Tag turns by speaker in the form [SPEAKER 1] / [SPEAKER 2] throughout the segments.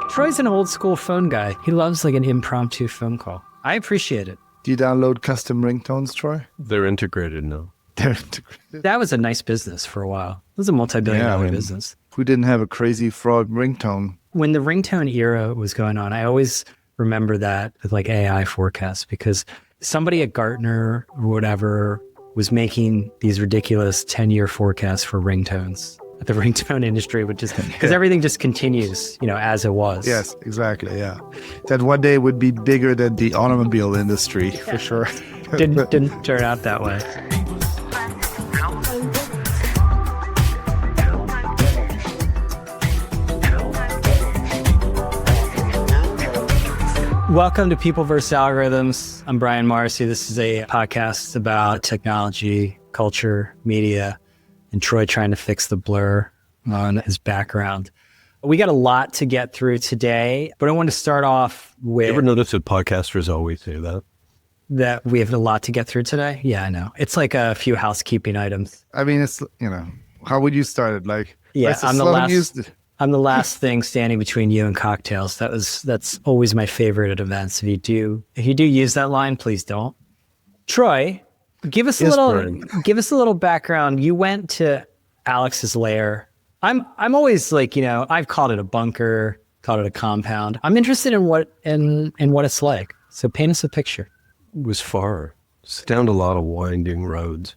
[SPEAKER 1] Troy's an old school phone guy. He loves like an impromptu phone call. I appreciate it.
[SPEAKER 2] Do you download custom ringtones, Troy?
[SPEAKER 3] They're integrated now.
[SPEAKER 2] They're integrated.
[SPEAKER 1] That was a nice business for a while. It was a multi-billion-dollar business.
[SPEAKER 2] Who didn't have a crazy fraud ringtone?
[SPEAKER 1] When the ringtone era was going on, I always remember that with like AI forecasts, because somebody at Gartner or whatever was making these ridiculous 10-year forecasts for ringtones. The ringtone industry would just, because everything just continues, as it was.
[SPEAKER 2] Yes, exactly. Yeah. That one day would be bigger than the automobile industry for sure.
[SPEAKER 1] Didn't turn out that way. Welcome to People vs. Algorithms. I'm Brian Marcy. This is a podcast about technology, culture, media, and Troy trying to fix the blur on his background. We got a lot to get through today, but I want to start off with...
[SPEAKER 3] You ever notice that podcasters always say that?
[SPEAKER 1] That we have a lot to get through today? Yeah, I know. It's like a few housekeeping items.
[SPEAKER 2] I mean, it's, how would you start it? Like,
[SPEAKER 1] yeah, I'm the last thing standing between you and cocktails. That's always my favorite at events. If you do use that line, please don't. Troy, give us a little background. You went to Alex's lair. I'm always like, I've called it a bunker, called it a compound. I'm interested in what it's like. So paint us a picture.
[SPEAKER 3] It was far. It's down a lot of winding roads.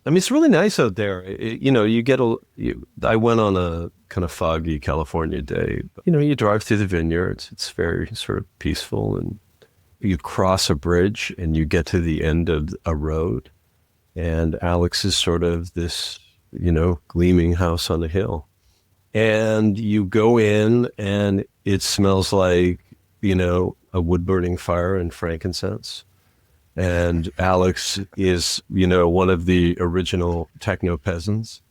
[SPEAKER 3] I mean, it's really nice out there. I went on a kind of foggy California day. You drive through the vineyards. It's very sort of peaceful, and you cross a bridge and you get to the end of a road, and Alex is sort of this, gleaming house on a hill. And you go in and it smells like, a wood-burning fire and frankincense. And Alex is, one of the original techno peasants.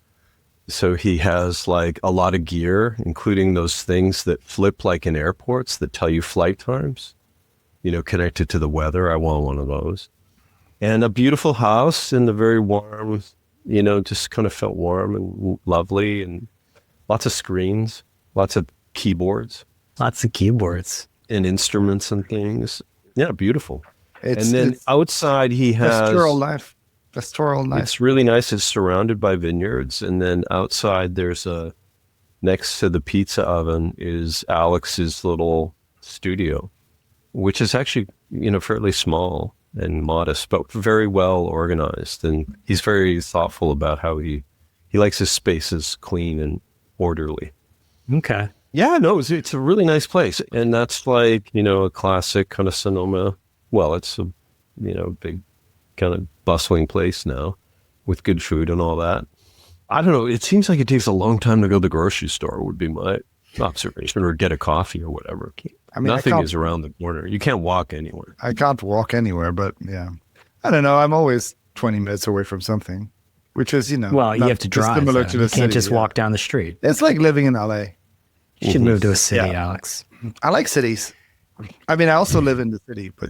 [SPEAKER 3] So he has like a lot of gear, including those things that flip like in airports that tell you flight times, connected to the weather. I want one of those. And a beautiful house in the very warm, just kind of felt warm and lovely, and lots of screens, lots of keyboards.
[SPEAKER 1] Lots of keyboards.
[SPEAKER 3] And instruments and things. Yeah, beautiful. And then outside he has...
[SPEAKER 2] Pastoral life.
[SPEAKER 3] It's really nice. It's surrounded by vineyards. And then outside there's next to the pizza oven is Alex's little studio, which is actually, fairly small and modest, but very well organized. And he's very thoughtful about how he likes his spaces clean and orderly.
[SPEAKER 1] Okay.
[SPEAKER 3] Yeah, no, it's a really nice place. And that's like, a classic kind of Sonoma. Well, it's a, big kind of bustling place now with good food and all that. I don't know. It seems like it takes a long time to go to the grocery store would be my observation, or get a coffee or whatever. I mean, nothing is around the corner. You can't walk anywhere.
[SPEAKER 2] I can't walk anywhere, but yeah. I don't know. I'm always 20 minutes away from something, which is,
[SPEAKER 1] well, you have to drive.
[SPEAKER 2] Similar to the
[SPEAKER 1] you
[SPEAKER 2] city,
[SPEAKER 1] can't just walk down the street.
[SPEAKER 2] It's like living in LA.
[SPEAKER 1] You should move to a city, Alex.
[SPEAKER 2] I like cities. I mean, I also live in the city, but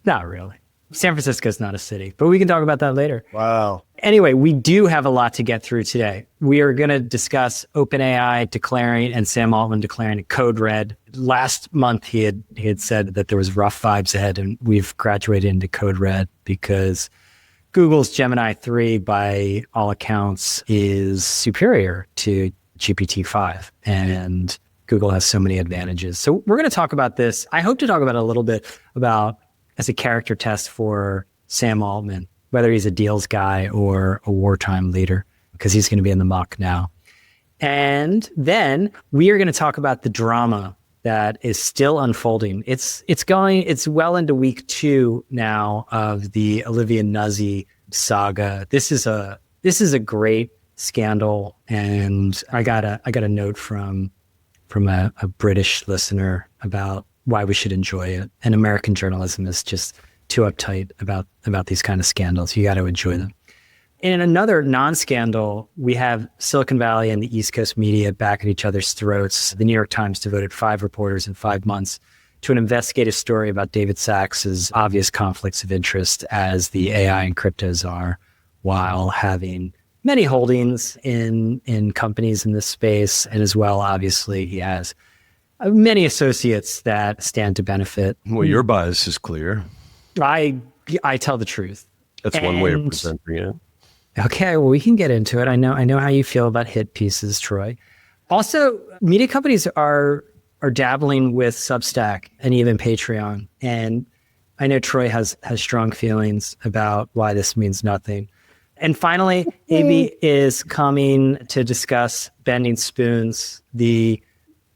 [SPEAKER 1] Not really. San Francisco's not a city, but we can talk about that later.
[SPEAKER 2] Wow.
[SPEAKER 1] Anyway, we do have a lot to get through today. We are going to discuss OpenAI declaring and Sam Altman declaring Code Red. Last month, he had said that there was rough vibes ahead, and we've graduated into Code Red because Google's Gemini 3, by all accounts, is superior to GPT-5, and Google has so many advantages. So we're going to talk about this. I hope to talk about it a little bit about as a character test for Sam Altman, whether he's a deals guy or a wartime leader, because he's going to be in the muck now. And then we are going to talk about the drama that is still unfolding. It's well into week 2 now of the Olivia Nuzzi saga. This is a great scandal, and I got a note from a British listener about why we should enjoy it. And American journalism is just too uptight about these kind of scandals. You got to enjoy them. In another non-scandal, we have Silicon Valley and the East Coast media back at each other's throats. The New York Times devoted 5 reporters in 5 months to an investigative story about David Sachs' obvious conflicts of interest as the AI and cryptos are, while having many holdings in companies in this space. And as well, obviously, he has Many associates that stand to benefit.
[SPEAKER 3] Well, your bias is clear.
[SPEAKER 1] I tell the truth.
[SPEAKER 3] That's one way of presenting it.
[SPEAKER 1] Okay, well, we can get into it. I know how you feel about hit pieces, Troy. Also, media companies are dabbling with Substack and even Patreon. And I know Troy has strong feelings about why this means nothing. And finally, AB is coming to discuss Bending Spoons, the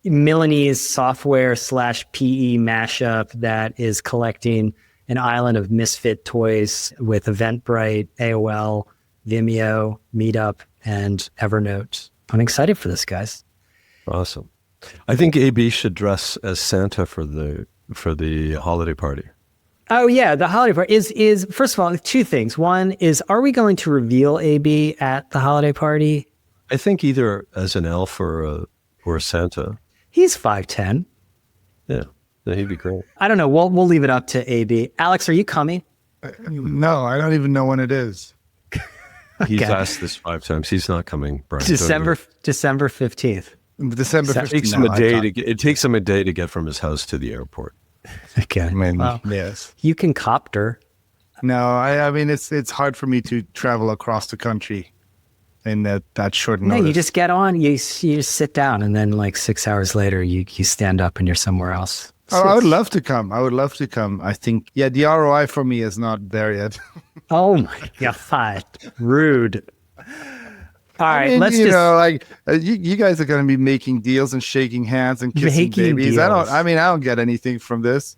[SPEAKER 1] Milanese software /PE mashup that is collecting an island of misfit toys with Eventbrite, AOL, Vimeo, Meetup, and Evernote. I'm excited for this, guys.
[SPEAKER 3] Awesome. I think AB should dress as Santa for the holiday party.
[SPEAKER 1] Oh yeah, the holiday party is first of all, two things. One is, are we going to reveal AB at the holiday party?
[SPEAKER 3] I think either as an elf or a Santa.
[SPEAKER 1] He's 5'10".
[SPEAKER 3] Yeah, he'd be great.
[SPEAKER 1] I don't know. We'll leave it up to AB. Alex, are you coming?
[SPEAKER 2] No, I don't even know when it is.
[SPEAKER 3] He's asked this 5 times. He's not coming, Brian.
[SPEAKER 1] December 15th.
[SPEAKER 2] December 15th.
[SPEAKER 3] It takes him a day to get from his house to the airport.
[SPEAKER 1] Okay.
[SPEAKER 2] I mean,
[SPEAKER 1] well,
[SPEAKER 2] yes.
[SPEAKER 1] You can copter.
[SPEAKER 2] No, I mean, it's hard for me to travel across the country in that short notice.
[SPEAKER 1] No, you just get on, you just sit down, and then like 6 hours later, you stand up and you're somewhere else.
[SPEAKER 2] Oh, I would love to come. I think, the ROI for me is not there yet.
[SPEAKER 1] Oh my God. Rude. All right,
[SPEAKER 2] mean,
[SPEAKER 1] let's
[SPEAKER 2] you guys are going to be making deals and shaking hands and kissing babies.
[SPEAKER 1] Deals.
[SPEAKER 2] I don't get anything from this.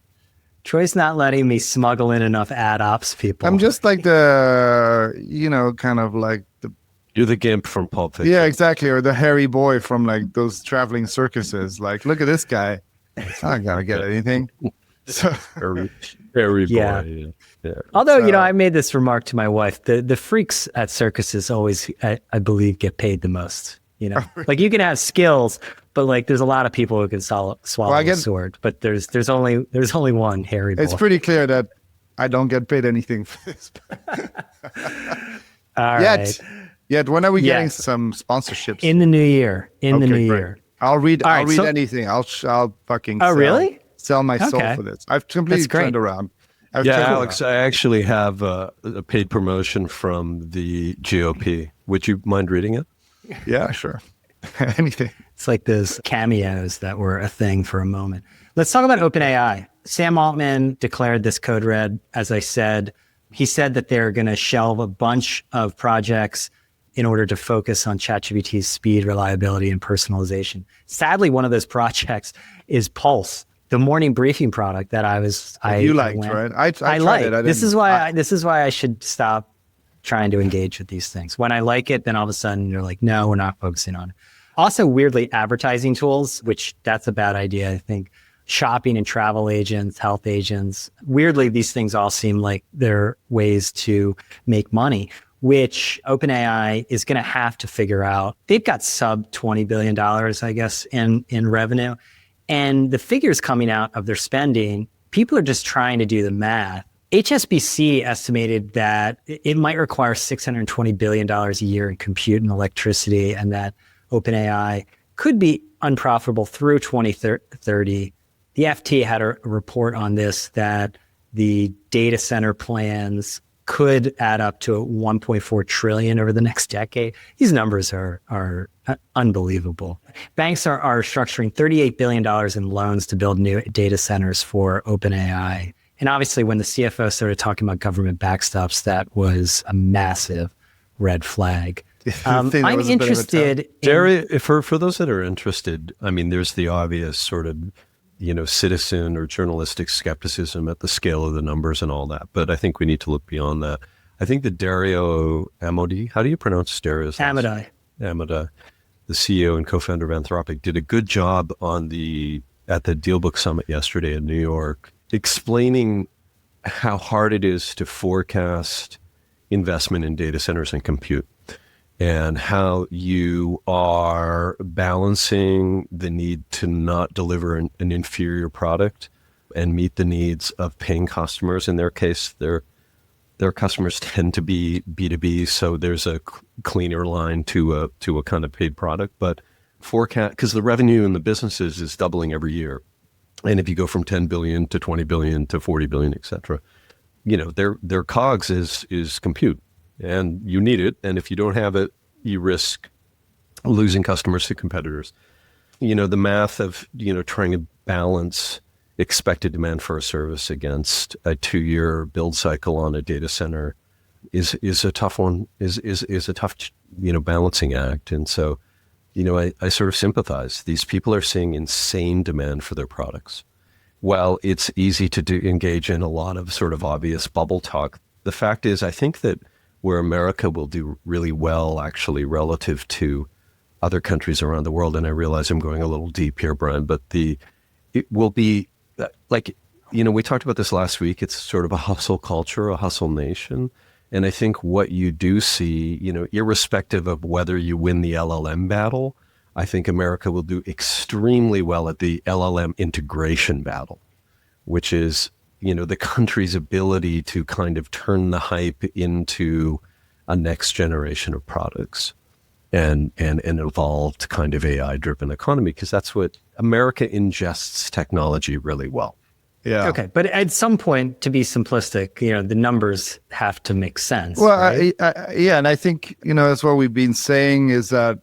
[SPEAKER 1] Troy's not letting me smuggle in enough ad ops people.
[SPEAKER 2] I'm just like the, kind of like the...
[SPEAKER 3] You're the gimp from Pulp Fiction.
[SPEAKER 2] Yeah, exactly. Or the hairy boy from like those traveling circuses. Like, look at this guy. I don't gotta get anything. So,
[SPEAKER 3] hairy
[SPEAKER 1] yeah.
[SPEAKER 3] boy. Yeah.
[SPEAKER 1] Although, I made this remark to my wife, the freaks at circuses always, I believe, get paid the most. Like you can have skills, but like there's a lot of people who can swallow a sword, but there's only one hairy boy.
[SPEAKER 2] It's pretty clear that I don't get paid anything for this.
[SPEAKER 1] All right.
[SPEAKER 2] Yet, when are we getting some sponsorships?
[SPEAKER 1] In the new year. In the new year.
[SPEAKER 2] I'll read anything. I'll fucking
[SPEAKER 1] really?
[SPEAKER 2] Sell my soul for this. I've completely turned around.
[SPEAKER 3] Alex, I actually have a paid promotion from the GOP. Would you mind reading it?
[SPEAKER 2] Yeah, sure. Anything.
[SPEAKER 1] It's like those cameos that were a thing for a moment. Let's talk about OpenAI. Sam Altman declared this code red. As I said, he said that they're going to shelve a bunch of projects in order to focus on ChatGPT's speed, reliability, and personalization. Sadly, one of those projects is Pulse, the morning briefing product that
[SPEAKER 2] you liked, right? I tried it.
[SPEAKER 1] This is why I should stop trying to engage with these things. When I like it, then all of a sudden you're like, no, we're not focusing on it. Also, weirdly, advertising tools, which that's a bad idea. I think shopping and travel agents, health agents, weirdly, these things all seem like they're ways to make money, which OpenAI is going to have to figure out. They've got sub $20 billion, I guess, in revenue. And the figures coming out of their spending, people are just trying to do the math. HSBC estimated that it might require $620 billion a year in compute and electricity, and that OpenAI could be unprofitable through 2030. The FT had a report on this that the data center plans could add up to 1.4 trillion over the next decade. These numbers are unbelievable. Banks are structuring $38 billion in loans to build new data centers for OpenAI. And obviously, when the CFO started talking about government backstops, that was a massive red flag. I'm interested.
[SPEAKER 3] For those that are interested, I mean, there's the obvious sort of, citizen or journalistic skepticism at the scale of the numbers and all that. But I think we need to look beyond that. I think the Dario Amodei, how do you pronounce Dario's name? Amodei, the CEO and co-founder of Anthropic, did a good job at the DealBook Summit yesterday in New York, explaining how hard it is to forecast investment in data centers and compute, and how you are balancing the need to not deliver an inferior product and meet the needs of paying customers. In their case, their customers tend to be B2B, so there's a cleaner line to a kind of paid product. But forecast, because the revenue in the businesses is doubling every year. And if you go from 10 billion to 20 billion to 40 billion, et cetera, their COGS is compute, and you need it. And if you don't have it, you risk losing customers to competitors. The math of, trying to balance expected demand for a service against a 2-year build cycle on a data center is a tough one, is a tough, balancing act. And so, I sort of sympathize. These people are seeing insane demand for their products. While it's easy to engage in a lot of sort of obvious bubble talk, the fact is, I think that where America will do really well, actually, relative to other countries around the world, and I realize I'm going a little deep here, Brian, but it will be like, we talked about this last week. It's sort of a hustle culture, a hustle nation. And I think what you do see, irrespective of whether you win the LLM battle, I think America will do extremely well at the LLM integration battle, which is, the country's ability to kind of turn the hype into a next generation of products and an evolved kind of AI-driven economy, because that's what America ingests technology really well.
[SPEAKER 2] Yeah.
[SPEAKER 1] Okay. But at some point, to be simplistic, the numbers have to make sense.
[SPEAKER 2] Well,
[SPEAKER 1] right?
[SPEAKER 2] yeah. And I think, that's what we've been saying is that,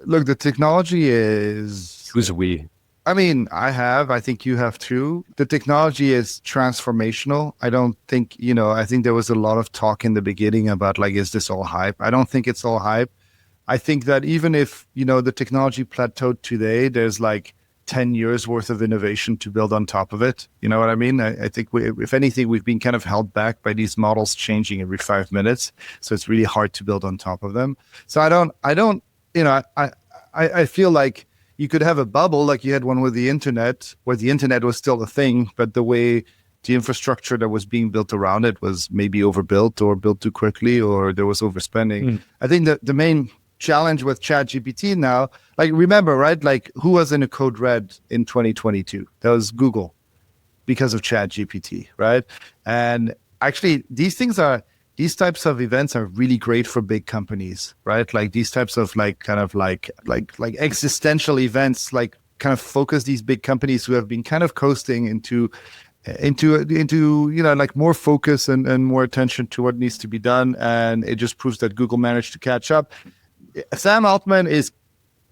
[SPEAKER 2] look, the technology is...
[SPEAKER 3] Who's we?
[SPEAKER 2] I think you have too. The technology is transformational. I don't think, I think there was a lot of talk in the beginning about is this all hype? I don't think it's all hype. I think that even if, the technology plateaued today, there's 10 years worth of innovation to build on top of it. You know what I mean? I think if anything, we've been kind of held back by these models changing every 5 minutes. So it's really hard to build on top of them. So I feel like you could have a bubble like you had one with the internet, where the internet was still a thing, but the way the infrastructure that was being built around it was maybe overbuilt or built too quickly, or there was overspending. I think that the main challenge with ChatGPT now, remember, right? Who was in a Code Red in 2022? That was Google, because of ChatGPT, right? And actually, these types of events are really great for big companies, right? These types of existential events, kind of focus these big companies who have been kind of coasting into more focus and more attention to what needs to be done. And it just proves that Google managed to catch up. Sam Altman is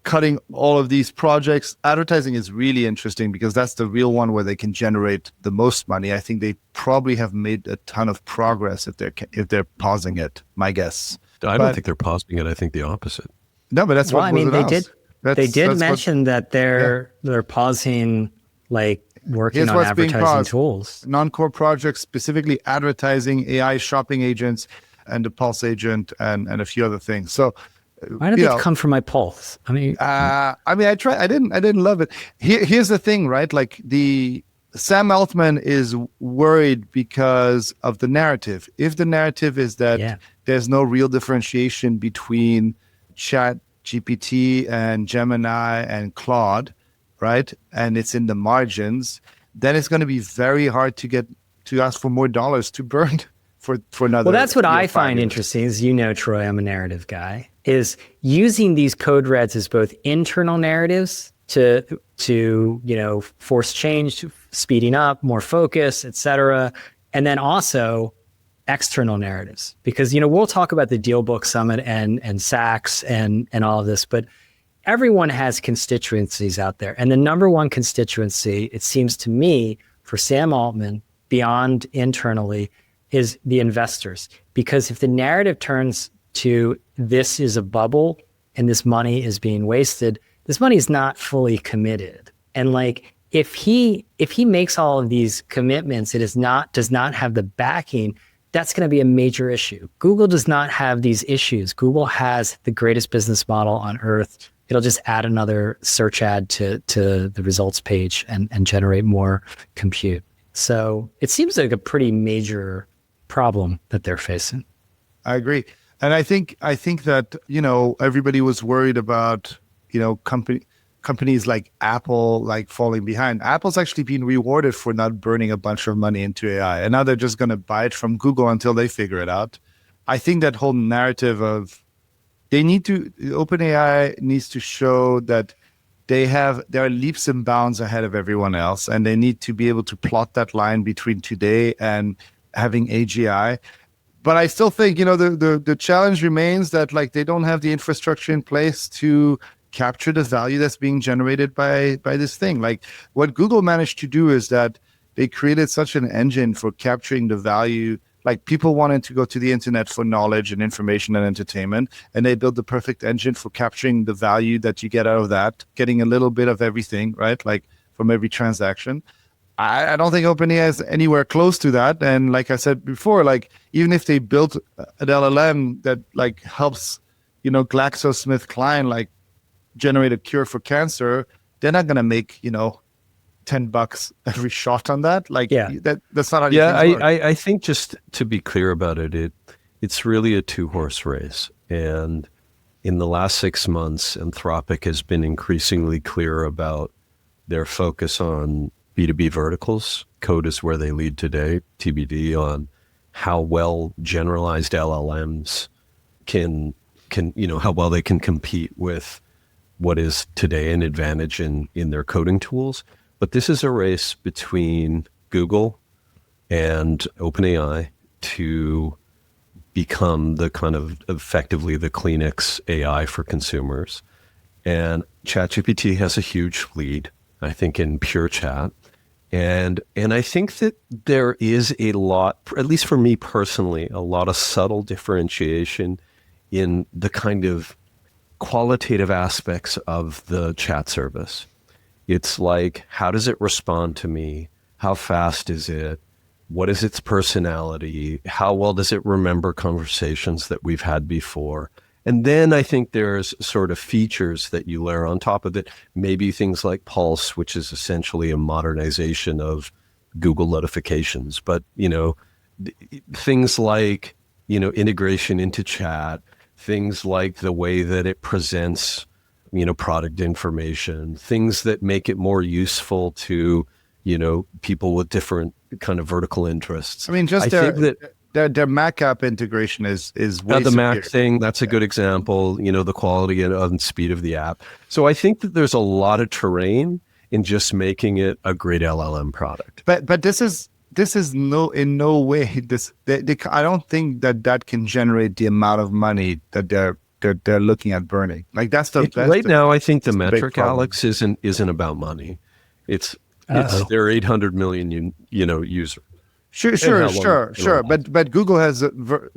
[SPEAKER 2] cutting all of these projects. Advertising is really interesting because that's the real one where they can generate the most money. I think they probably have made a ton of progress if they're pausing it, my guess.
[SPEAKER 3] I don't think they're pausing it. I think the opposite.
[SPEAKER 2] No, but that's what was announced.
[SPEAKER 1] They did mention that they're pausing working on advertising tools.
[SPEAKER 2] Non-core projects, specifically advertising, AI shopping agents, and the Pulse agent, and a few other things. So
[SPEAKER 1] why did they come from my Pulse?
[SPEAKER 2] I tried. I didn't love it. Here's the thing, right? The Sam Altman is worried because of the narrative. If the narrative is that there's no real differentiation between ChatGPT and Gemini and Claude, right? And it's in the margins, then it's going to be very hard to ask for more dollars to burn for another.
[SPEAKER 1] Well, that's what I find interesting. As you know, Troy, I'm a narrative guy. Is using these code reds as both internal narratives to force change, speeding up, more focus, et cetera, and then also external narratives. Because we'll talk about the DealBook Summit and Sachs and all of this, but everyone has constituencies out there, and the number one constituency, it seems to me, for Sam Altman, beyond internally, is the investors. Because if the narrative turns to this is a bubble and this money is being wasted, this money is not fully committed. And if he makes all of these commitments, does not have the backing, that's going to be a major issue. Google does not have these issues. Google has the greatest business model on earth. It'll just add another search ad to the results page and generate more compute. So it seems like a pretty major problem that they're facing.
[SPEAKER 2] I agree. And I think that, everybody was worried about, companies like Apple, falling behind. Apple's actually been rewarded for not burning a bunch of money into AI. And now they're just going to buy it from Google until they figure it out. I think that whole narrative of OpenAI needs to show that they're leaps and bounds ahead of everyone else, and they need to be able to plot that line between today and having AGI. But I still think, the challenge remains that like they don't have the infrastructure in place to capture the value that's being generated by this thing. Like what Google managed to do is that they created such an engine for capturing the value. Like people wanted to go to the internet for knowledge and information and entertainment, and they built the perfect engine for capturing the value that you get out of that, getting a little bit of everything, right? Like from every transaction. I don't think OpenAI is anywhere close to that. And like I said before, like even if they built an LLM that like helps, GlaxoSmithKline like generate a cure for cancer, they're not gonna make, $10 every shot on that. Like that's not how these things work.
[SPEAKER 3] I think just to be clear about it, it's really a 2-horse race. And in the last 6 months, Anthropic has been increasingly clear about their focus on B2B verticals. Code is where they lead today, TBD on how well generalized LLMs can how well they can compete with what is today an advantage in their coding tools. But this is a race between Google and OpenAI to become the kind of effectively the Kleenex AI for consumers. And ChatGPT has a huge lead, I think, in pure chat. And I think that there is a lot, at least for me personally, a lot of subtle differentiation in the kind of qualitative aspects of the chat service. It's like, how does it respond to me? How fast is it? What is its personality? How well does it remember conversations that we've had before? And then I think there's sort of features that you layer on top of it, maybe things like Pulse, which is essentially a modernization of Google notifications. But, things like, integration into chat, things like the way that it presents, product information, things that make it more useful to, people with different kind of vertical interests.
[SPEAKER 2] I mean, just their Mac app integration is way
[SPEAKER 3] the Mac
[SPEAKER 2] superior.
[SPEAKER 3] thing, that's a good example, the quality and speed of the app. So I think that there's a lot of terrain in just making it a great LLM product.
[SPEAKER 2] But this is in no way I don't think that can generate the amount of money that they're looking at burning. Like that's
[SPEAKER 3] now. I think the metric, Alex, isn't about money. It's their 800 million users.
[SPEAKER 2] Sure. But Google has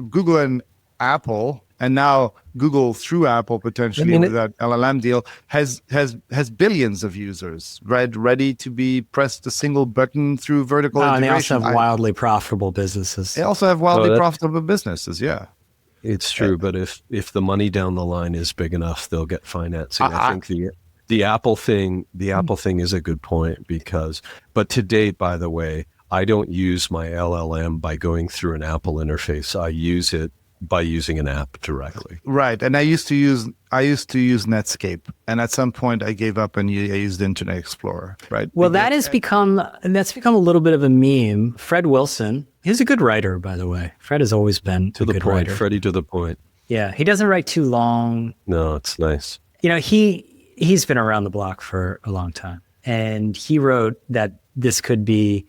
[SPEAKER 2] Google and Apple, and now Google through Apple potentially with that LLM deal has billions of users, right? Ready to be pressed a single button through vertical integration.
[SPEAKER 1] And they also have wildly profitable businesses.
[SPEAKER 2] They also have wildly profitable businesses. Yeah,
[SPEAKER 3] it's true. But if the money down the line is big enough, they'll get financing. I think the Apple thing is a good point but to date, by the way, I don't use my LLM by going through an Apple interface. I use it by using an app directly.
[SPEAKER 2] Right. And I used to use Netscape. And at some point I gave up and I used Internet Explorer. Right.
[SPEAKER 1] Well, that's become a little bit of a meme. Fred Wilson, he's a good writer, by the way. Fred has always been a good writer.
[SPEAKER 3] Freddie to the point.
[SPEAKER 1] Yeah. He doesn't write too long.
[SPEAKER 3] No, it's nice.
[SPEAKER 1] He's been around the block for a long time. And he wrote that this could be,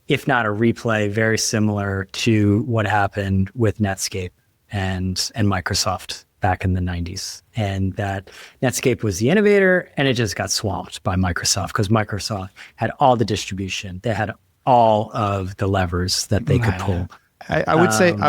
[SPEAKER 1] if not a replay, very similar to what happened with Netscape and Microsoft back in the 90s. And that Netscape was the innovator and it just got swamped by Microsoft because Microsoft had all the distribution. They had all of the levers that they could pull.
[SPEAKER 2] I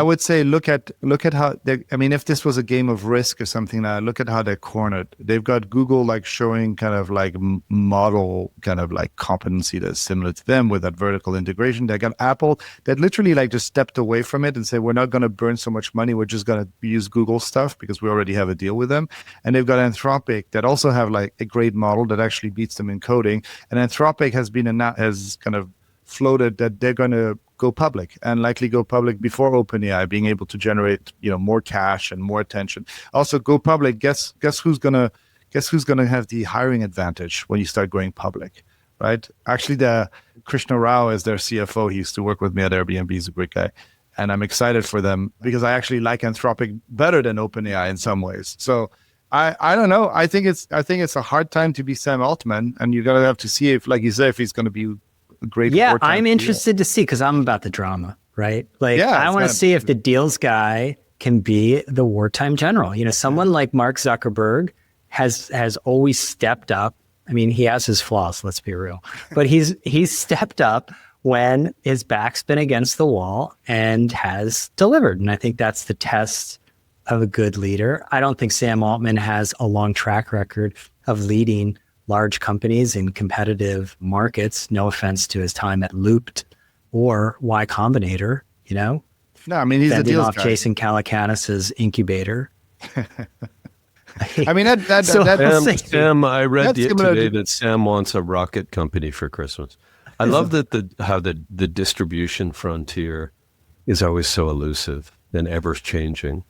[SPEAKER 2] would say look at how if this was a game of Risk or something, look at how they're cornered. They've got Google like showing kind of like model kind of like competency that's similar to them with that vertical integration. They got Apple that literally like just stepped away from it and said, we're not going to burn so much money. We're just going to use Google stuff because we already have a deal with them. And they've got Anthropic that also have like a great model that actually beats them in coding. And Anthropic has kind of floated that they're going to go public and likely go public before OpenAI, being able to generate more cash and more attention. Also, go public. Guess who's gonna have the hiring advantage when you start going public, right? Actually, the Krishna Rao is their CFO. He used to work with me at Airbnb. He's a great guy, and I'm excited for them because I actually like Anthropic better than OpenAI in some ways. So I don't know. I think it's a hard time to be Sam Altman, and you're gonna have to see if, like you say, if he's gonna be a great.
[SPEAKER 1] Yeah,
[SPEAKER 2] wartime
[SPEAKER 1] I'm
[SPEAKER 2] hero.
[SPEAKER 1] interested to see because I'm about the drama, right? Like,
[SPEAKER 2] Yeah,
[SPEAKER 1] I
[SPEAKER 2] it's
[SPEAKER 1] want to
[SPEAKER 2] gotta
[SPEAKER 1] see if the deals guy can be the wartime general. You know, someone like Mark Zuckerberg has always stepped up. I mean, he has his flaws, let's be real, but he's stepped up when his back's been against the wall and has delivered. And I think that's the test of a good leader. I don't think Sam Altman has a long track record of leading large companies in competitive markets. No offense to his time at Looped or Y Combinator, you know?
[SPEAKER 2] No, I mean, he's a
[SPEAKER 1] fending
[SPEAKER 2] deals
[SPEAKER 1] off
[SPEAKER 2] guy.
[SPEAKER 1] Jason Calacanis's incubator.
[SPEAKER 2] I mean,
[SPEAKER 3] Sam, I read
[SPEAKER 2] that's
[SPEAKER 3] today that Sam wants a rocket company for Christmas. I love that how the distribution frontier is always so elusive and ever changing,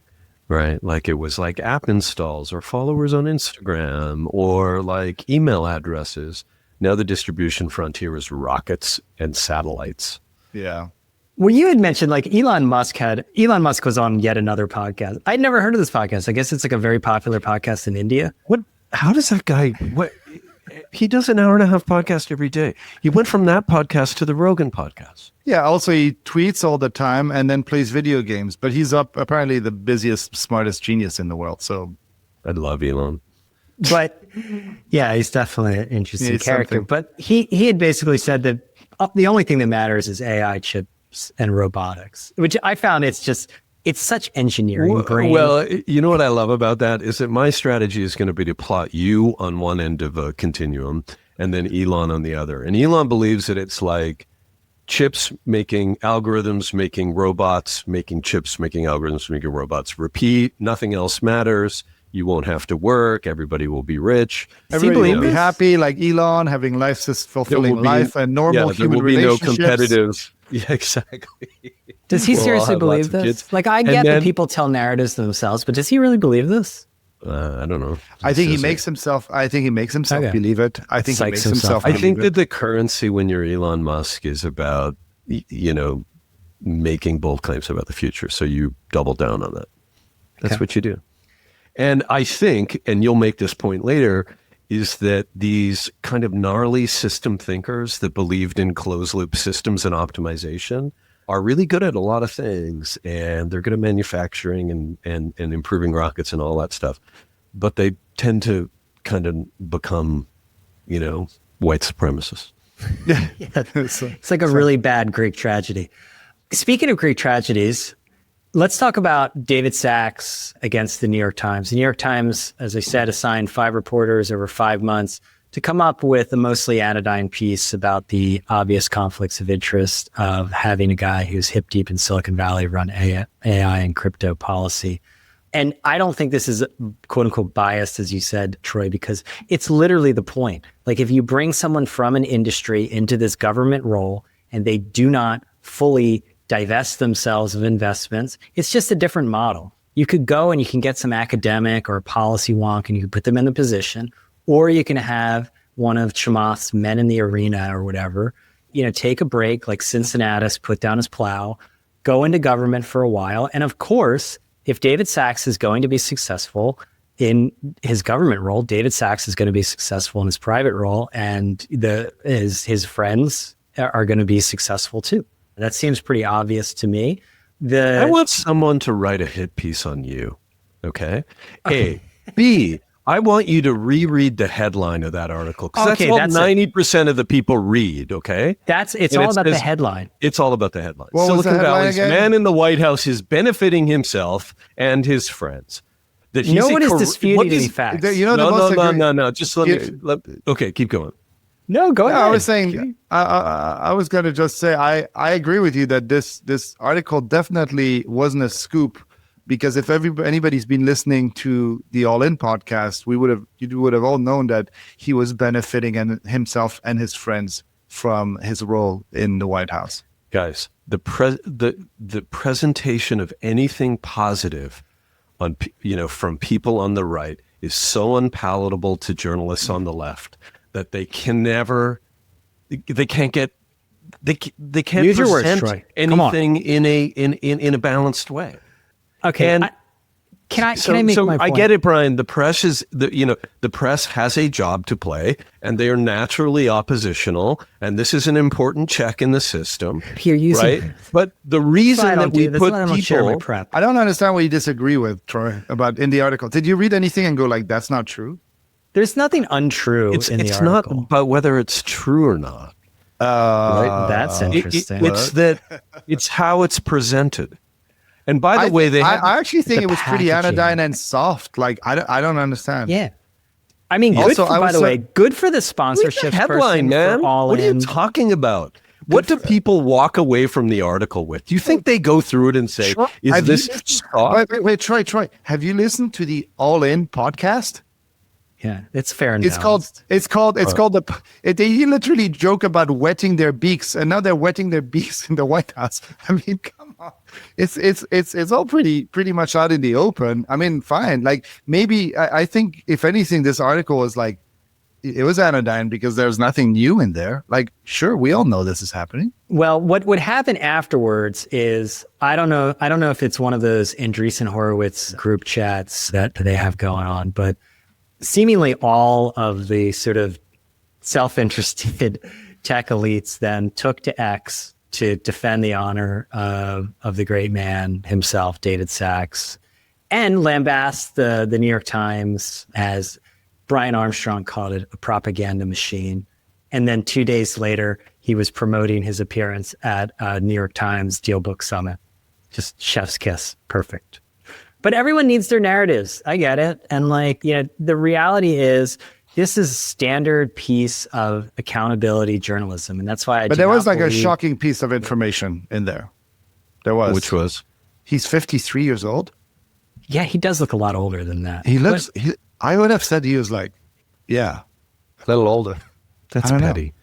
[SPEAKER 3] right? Like it was like app installs or followers on Instagram or like email addresses. Now the distribution frontier is rockets and satellites.
[SPEAKER 2] Yeah.
[SPEAKER 1] Well, you had mentioned like Elon Musk was on yet another podcast. I'd never heard of this podcast. I guess it's like a very popular podcast in India.
[SPEAKER 3] How does that guy, he does an hour and a half podcast every day. He went from that podcast to the Rogan podcast.
[SPEAKER 2] Yeah. Also, he tweets all the time and then plays video games. But he's apparently the busiest, smartest genius in the world. So
[SPEAKER 3] I love Elon.
[SPEAKER 1] But yeah, he's definitely an interesting
[SPEAKER 2] He's
[SPEAKER 1] character.
[SPEAKER 2] something.
[SPEAKER 1] But he had basically said that the only thing that matters is AI chips and robotics, which I found it's such engineering brain.
[SPEAKER 3] Well, you know what I love about that is that my strategy is going to be to plot you on one end of a continuum and then Elon on the other. And Elon believes that it's like chips making algorithms, making robots, making chips, making algorithms, making robots. Repeat, nothing else matters. You won't have to work. Everybody will be rich.
[SPEAKER 2] everybody will be happy, like Elon, having fulfilling life and normal
[SPEAKER 3] there
[SPEAKER 2] human
[SPEAKER 3] will be no
[SPEAKER 2] relationships.
[SPEAKER 3] competitive. Yeah, exactly.
[SPEAKER 1] Does he
[SPEAKER 3] We'll all
[SPEAKER 1] seriously
[SPEAKER 3] have lots
[SPEAKER 1] believe
[SPEAKER 3] of
[SPEAKER 1] this?
[SPEAKER 3] kids.
[SPEAKER 1] Like, I
[SPEAKER 3] And
[SPEAKER 1] get that
[SPEAKER 3] then-
[SPEAKER 1] people tell narratives to themselves, but does he really believe this?
[SPEAKER 3] I don't know.
[SPEAKER 2] I think he
[SPEAKER 3] Says it.
[SPEAKER 2] makes himself
[SPEAKER 1] Okay.
[SPEAKER 2] believe it. I think he
[SPEAKER 1] Psychs
[SPEAKER 2] makes
[SPEAKER 1] himself
[SPEAKER 2] himself
[SPEAKER 3] I
[SPEAKER 2] believe
[SPEAKER 3] think
[SPEAKER 2] it.
[SPEAKER 3] that the currency when you're Elon Musk is about, making bold claims about the future. So you double down on that. That's what you do. And I think, and you'll make this point later, is that these kind of gnarly system thinkers that believed in closed loop systems and optimization are really good at a lot of things. And they're good at manufacturing and improving rockets and all that stuff. But they tend to kind of become, white supremacists.
[SPEAKER 1] It's like a really bad Greek tragedy. Speaking of Greek tragedies, let's talk about David Sachs against the New York Times. The New York Times, as I said, assigned 5 reporters over 5 months to come up with a mostly anodyne piece about the obvious conflicts of interest of having a guy who's hip deep in Silicon Valley run AI and crypto policy. And I don't think this is quote unquote biased, as you said, Troy, because it's literally the point. Like if you bring someone from an industry into this government role and they do not fully divest themselves of investments, it's just a different model. You could go and you can get some academic or policy wonk and you can put them in the position, or you can have one of Chamath's men in the arena or whatever, take a break like Cincinnatus, put down his plow, go into government for a while. And of course, if David Sachs is going to be successful in his government role, David Sachs is going to be successful in his private role, and his friends are going to be successful too. That seems pretty obvious to me.
[SPEAKER 3] I want someone to write a hit piece on you. Okay. A. B. I want you to reread the headline of that article because that's what 90% of the people read. Okay.
[SPEAKER 1] It's all about the headline.
[SPEAKER 3] It's all about the headline.
[SPEAKER 2] What was the
[SPEAKER 3] Silicon
[SPEAKER 2] headline
[SPEAKER 3] Valley's
[SPEAKER 2] again?
[SPEAKER 3] man in the White House is benefiting himself and his friends. That he's
[SPEAKER 1] No one is disputing any facts.
[SPEAKER 3] No. Just let me. Okay, keep going.
[SPEAKER 1] No, go ahead.
[SPEAKER 2] I was saying, I was going to just say, I agree with you that this article definitely wasn't a scoop, because if anybody's been listening to the All In podcast, you would have all known that he was benefiting himself and his friends from his role in the White House.
[SPEAKER 3] Guys, the presentation of anything positive on from people on the right is so unpalatable to journalists on the left that they can't
[SPEAKER 1] Use your words,
[SPEAKER 3] present
[SPEAKER 1] Troy. Come on.
[SPEAKER 3] anything in a balanced way.
[SPEAKER 1] Okay.
[SPEAKER 3] And
[SPEAKER 1] Can I make my point?
[SPEAKER 3] I get it, Brian. The press the press has a job to play, and they are naturally oppositional, and this is an important check in the system.
[SPEAKER 1] You're using,
[SPEAKER 3] right? But the reason that we put people,
[SPEAKER 2] I don't understand what you disagree with, Troy, about in the article. Did you read anything and go like, that's not true?
[SPEAKER 1] There's nothing untrue in the article.
[SPEAKER 3] It's not about whether it's true or not.
[SPEAKER 1] Right? That's interesting.
[SPEAKER 3] It's how it's presented. And by the way,
[SPEAKER 2] I actually think it was pretty anodyne and soft. Like, I don't understand.
[SPEAKER 1] Yeah. I mean, by the way, good for the sponsorship
[SPEAKER 3] headline, man. What are you talking about? What do people walk away from the article with? Do you think they go through it and say, is this...
[SPEAKER 2] Wait, Troy, have you listened to the All In podcast?
[SPEAKER 1] Yeah, it's fair and
[SPEAKER 2] they literally joke about wetting their beaks, and now they're wetting their beaks in the White House. I mean, come on. It's all pretty much out in the open. I mean, fine. Like, maybe I think if anything, this article was like, it was anodyne because there's nothing new in there. Like, sure, we all know this is happening.
[SPEAKER 1] Well, what would happen afterwards is, I don't know if it's one of those Andreessen Horowitz group chats that they have going on, but seemingly all of the sort of self-interested tech elites then took to X to defend the honor of the great man himself, David Sachs, and lambast the New York Times, as Brian Armstrong called it, a propaganda machine. And then 2 days later, he was promoting his appearance at New York Times DealBook Summit. Just chef's kiss. Perfect. But everyone needs their narratives. I get it. And the reality is, this is a standard piece of accountability journalism. And that's why
[SPEAKER 2] But there was a shocking piece of information in there. There was.
[SPEAKER 3] Which was?
[SPEAKER 2] He's 53 years old.
[SPEAKER 1] Yeah, he does look a lot older than that.
[SPEAKER 2] I would have said he was a little older.
[SPEAKER 3] That's petty.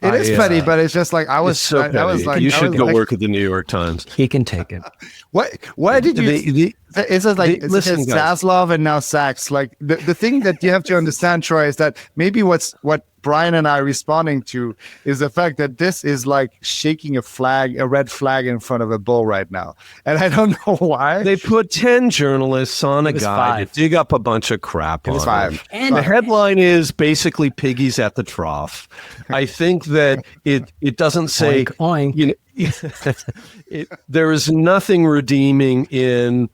[SPEAKER 2] It is petty, but it's just like I was
[SPEAKER 3] you should go work at the New York Times.
[SPEAKER 1] He can take it.
[SPEAKER 2] What did you? It's just like listen, Zaslav and now Sachs. Like the thing that you have to understand, Troy, is that maybe what Brian and I are responding to is the fact that this is like shaking a red flag in front of a bull right now, and I don't know why.
[SPEAKER 3] They put 10 journalists on a guy to dig up a bunch of crap.
[SPEAKER 2] It was 5.
[SPEAKER 3] And the headline is basically piggies at the trough. I think that it doesn't say
[SPEAKER 1] oink, oink.
[SPEAKER 3] There is nothing redeeming in.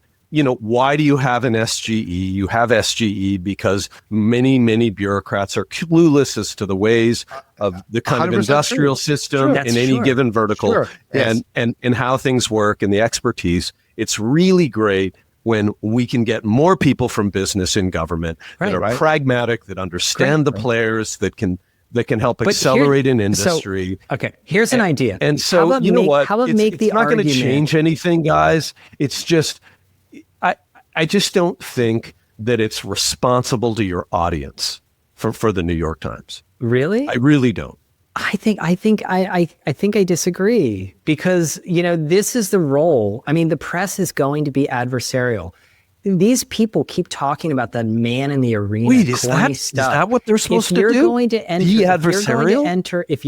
[SPEAKER 3] Why do you have an SGE? You have SGE because many bureaucrats are clueless as to the ways of the kind of industrial system in any given vertical and how things work and the expertise. It's really great when we can get more people from business in government that are pragmatic, that understand the players, that can help accelerate an industry.
[SPEAKER 1] Here's an idea.
[SPEAKER 3] And so,
[SPEAKER 1] How about make the argument? It's not going to
[SPEAKER 3] change anything, guys. It's just... I just don't think that it's responsible to your audience for the New York Times.
[SPEAKER 1] Really?
[SPEAKER 3] I really don't.
[SPEAKER 1] I think I disagree because, this is the role. I mean, the press is going to be adversarial. These people keep talking about that man in the arena.
[SPEAKER 3] Wait, is that what they're supposed to do? Be adversarial? If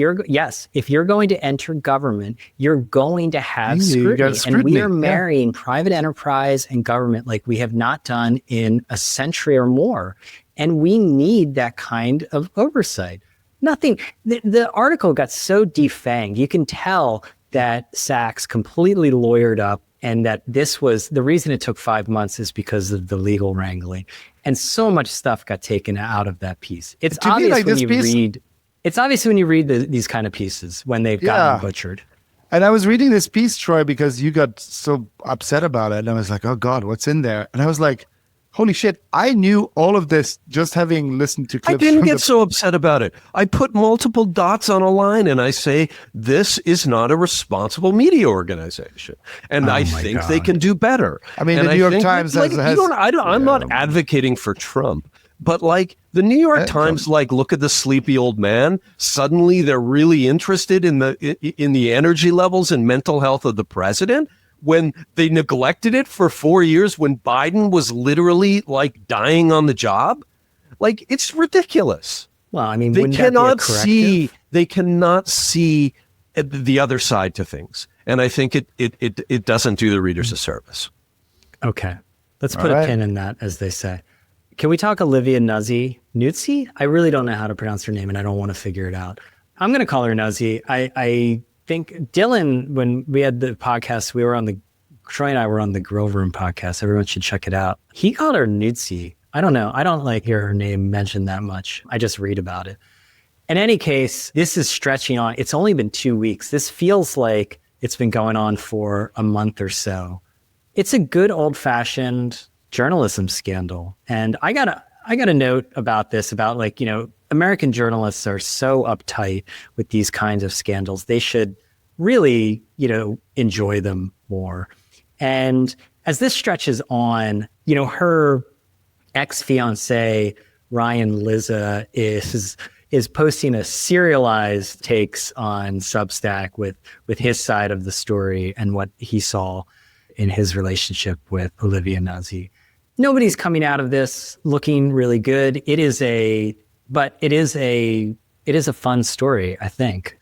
[SPEAKER 1] you're going to enter government, you're going to have scrutiny. And we are marrying private enterprise and government like we have not done in a century or more. And we need that kind of oversight. The article got so defanged. You can tell that Sachs completely lawyered up, and that this was the reason it took 5 months is because of the legal wrangling, and so much stuff got taken out of that piece. It's obvious when you read. It's obvious when you read these kind of pieces when they've gotten butchered.
[SPEAKER 2] And I was reading this piece, Troy, because you got so upset about it, and I was like, "Oh God, what's in there?" And I was like, holy shit, I knew all of this just having listened to clips.
[SPEAKER 3] I didn't get so upset about it. I put multiple dots on a line and I say, this is not a responsible media organization. And I think they can do better.
[SPEAKER 2] I mean, the New York Times
[SPEAKER 3] I'm not advocating for Trump, but the New York Times, look at the sleepy old man. Suddenly they're really interested in the energy levels and mental health of the president, when they neglected it for 4 years, when Biden was literally dying on the job. It's ridiculous.
[SPEAKER 1] Well, I mean,
[SPEAKER 3] they cannot see the other side to things. And I think it doesn't do the readers a service.
[SPEAKER 1] Okay. Let's put a pin in that, as they say. Can we talk Olivia Nuzzi? Nuzzi? I really don't know how to pronounce her name, and I don't want to figure it out. I'm going to call her Nuzzi. I think Dylan, when we had the podcast, Troy and I were on the Grove Room podcast. Everyone should check it out. He called her Nuzzi. I don't know. I don't hear her name mentioned that much. I just read about it. In any case, this is stretching on. It's only been 2 weeks. This feels like it's been going on for a month or so. It's a good old-fashioned journalism scandal. And I got a note about this, about American journalists are so uptight with these kinds of scandals. They should really, enjoy them more. And as this stretches on, her ex-fiance, Ryan Lizza, is posting a serialized takes on Substack with his side of the story and what he saw in his relationship with Olivia Nuzzi. Nobody's coming out of this looking really good. It is a fun story, I think.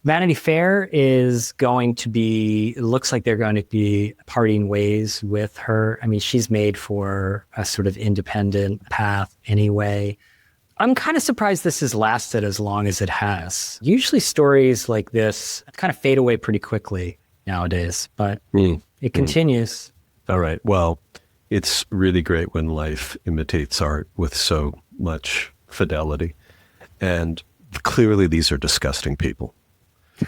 [SPEAKER 1] Vanity Fair is going to be, it looks like they're going to be parting ways with her. I mean, she's made for a sort of independent path anyway. I'm kind of surprised this has lasted as long as it has. Usually stories like this kind of fade away pretty quickly nowadays, but it continues.
[SPEAKER 3] All right. Well, it's really great when life imitates art with so much fidelity. And clearly these are disgusting people.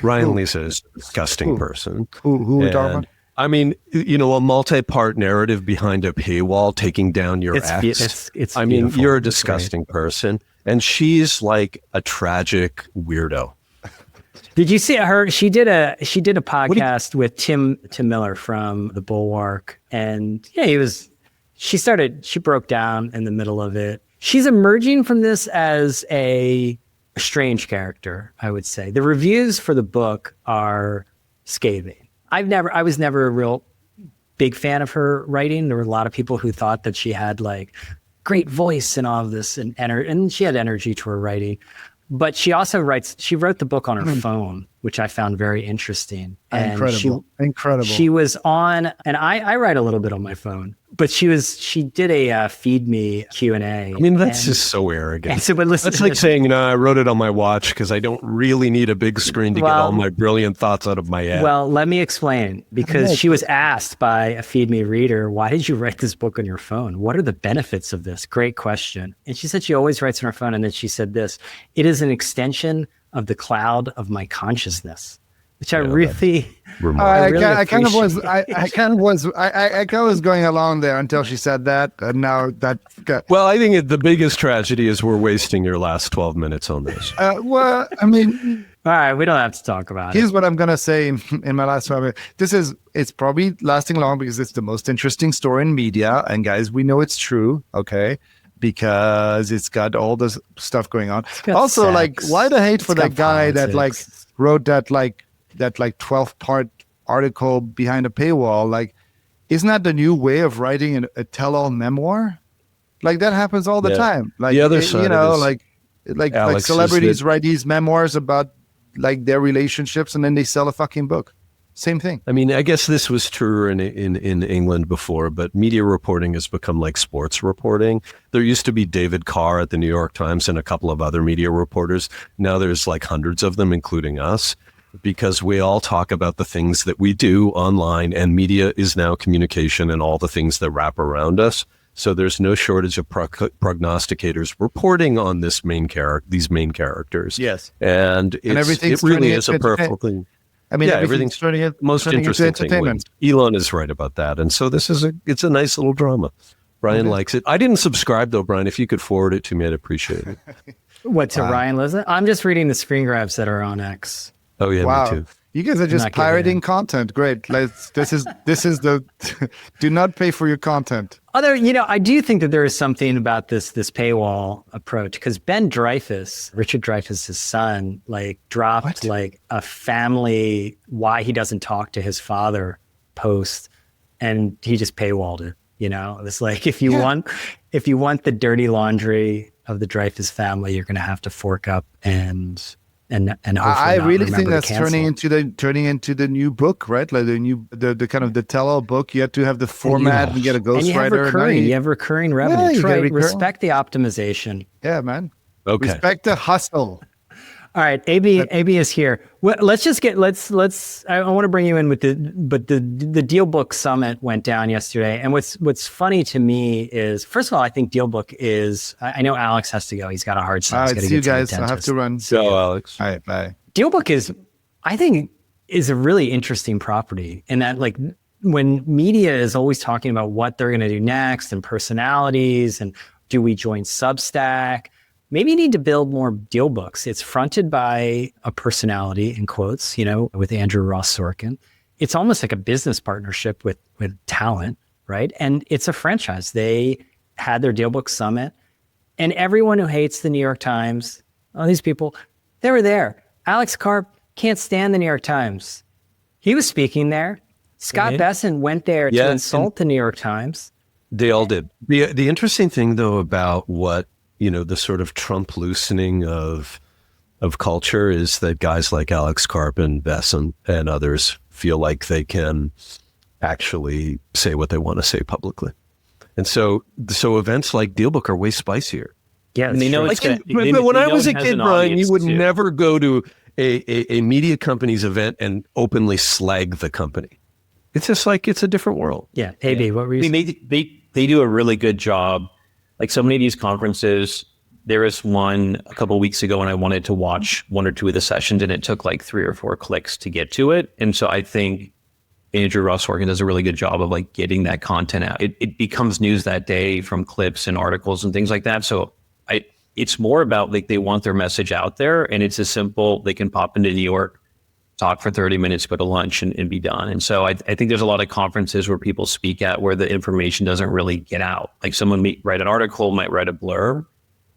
[SPEAKER 3] Ryan Lizza is a disgusting person.
[SPEAKER 2] Who are we talking about?
[SPEAKER 3] I mean, a multi-part narrative behind a paywall, taking down your ex.
[SPEAKER 1] It's
[SPEAKER 3] I mean, you're a disgusting person. And she's like a tragic weirdo.
[SPEAKER 1] Did you see her? She did a podcast with Tim Miller from The Bulwark. And yeah, she broke down in the middle of it. She's emerging from this as a strange character, I would say. The reviews for the book are scathing. I was never a real big fan of her writing. There were a lot of people who thought that she had great voice and all of this and she had energy to her writing. But she also wrote the book on her phone, which I found very interesting. And
[SPEAKER 2] Incredible.
[SPEAKER 1] She was on, and I write a little bit on my phone, but she did a Feed Me Q&A.
[SPEAKER 3] I mean, that's just so arrogant.
[SPEAKER 1] But listen,
[SPEAKER 3] that's like saying, I wrote it on my watch because I don't really need a big screen to get all my brilliant thoughts out of my head.
[SPEAKER 1] Well, let me explain, because she was asked by a Feed Me reader, why did you write this book on your phone? What are the benefits of this? Great question. And she said she always writes on her phone. And then she said this, it is an extension of the cloud of my consciousness. Which I really
[SPEAKER 2] was going along there until she said that, and now that.
[SPEAKER 3] Well, I think the biggest tragedy is we're wasting your last 12 minutes on this.
[SPEAKER 2] Well, I mean,
[SPEAKER 1] all right, we don't have to talk about
[SPEAKER 2] here's what I'm gonna say in my last 12 minutes. It's probably lasting long because it's the most interesting story in media, and guys, we know it's true, okay? Because it's got all this stuff going on. Also, why the hate for that guy that wrote that 12-part article behind a paywall? Isn't that the new way of writing a tell-all memoir? That happens all the time.
[SPEAKER 3] The other side,
[SPEAKER 2] celebrities write these memoirs about their relationships, and then they sell a fucking book. Same thing.
[SPEAKER 3] I mean, I guess this was true in England before, but media reporting has become like sports reporting. There used to be David Carr at the New York Times and a couple of other media reporters. Now there's hundreds of them, including us, because we all talk about the things that we do online, and media is now communication and all the things that wrap around us. So there's no shortage of prognosticators reporting on these main characters.
[SPEAKER 2] Yes.
[SPEAKER 3] And it really is a perfect thing.
[SPEAKER 2] I mean, everything's turning it
[SPEAKER 3] most interesting thing. Elon is right about that. And so it's a nice little drama. Brian likes it. I didn't subscribe though, Brian. If you could forward it to me, I'd appreciate it.
[SPEAKER 1] What, to Ryan Lizza? I'm just reading the screen grabs that are on X.
[SPEAKER 3] Oh yeah,
[SPEAKER 2] wow.
[SPEAKER 3] Me too.
[SPEAKER 2] You guys are just pirating content. Great. This is the do not pay for your content.
[SPEAKER 1] Although, I do think that there is something about this paywall approach, because Ben Dreyfuss, Richard Dreyfuss's son, dropped a family why he doesn't talk to his father post, and he just paywalled it. It's if you want the dirty laundry of the Dreyfuss family, you're going to have to fork up and and hopefully
[SPEAKER 2] I
[SPEAKER 1] not
[SPEAKER 2] really
[SPEAKER 1] remember
[SPEAKER 2] think
[SPEAKER 1] to
[SPEAKER 2] that's
[SPEAKER 1] cancel.
[SPEAKER 2] turning into the new book, right? Like the kind of the tell-all book. You have to have the format and get a ghostwriter.
[SPEAKER 1] And you have recurring revenue.
[SPEAKER 2] Yeah, you
[SPEAKER 1] Troy,
[SPEAKER 2] get recurring.
[SPEAKER 1] respect the optimization.
[SPEAKER 2] Yeah, man.
[SPEAKER 3] Okay.
[SPEAKER 2] Respect the hustle.
[SPEAKER 1] All right, AB is here. Well, let's I want to bring you in with the DealBook Summit went down yesterday. And what's funny to me is, first of all, I think DealBook is, I know Alex has to go. He's got a hard stop.
[SPEAKER 2] All right, see you guys. I have to run.
[SPEAKER 3] Go, Alex.
[SPEAKER 2] All right, bye.
[SPEAKER 1] DealBook I think is a really interesting property in that, like, when media is always talking about what they're going to do next and personalities and do we join Substack, maybe you need to build more deal books. It's fronted by a personality, in quotes, with Andrew Ross Sorkin. It's almost like a business partnership with talent, right? And it's a franchise. They had their DealBook Summit, and everyone who hates the New York Times, all these people, they were there. Alex Karp can't stand the New York Times. He was speaking there. Scott Besson went there to insult the New York Times.
[SPEAKER 3] They all did. The interesting thing, though, about what, the sort of Trump loosening of culture is that guys like Alex Karp and Besson and others feel like they can actually say what they want to say publicly. And so events like DealBook are way spicier.
[SPEAKER 1] Yeah,
[SPEAKER 4] and they know it's
[SPEAKER 3] but when I was a kid, Brian, you would never go to a media company's event and openly slag the company. It's just like, it's a different world.
[SPEAKER 1] Yeah. AB, what were you saying?
[SPEAKER 4] They do a really good job. Like so many of these conferences, there was one a couple of weeks ago and I wanted to watch one or two of the sessions and it took like 3 or 4 clicks to get to it. And so I think Andrew Ross Sorkin does a really good job of like getting that content out. It becomes news that day from clips and articles and things like that. So it's more about like they want their message out there, and it's as simple, they can pop into New York, talk for 30 minutes, go to lunch and be done. And so I think there's a lot of conferences where people speak at where the information doesn't really get out. Like someone might write an article, might write a blurb,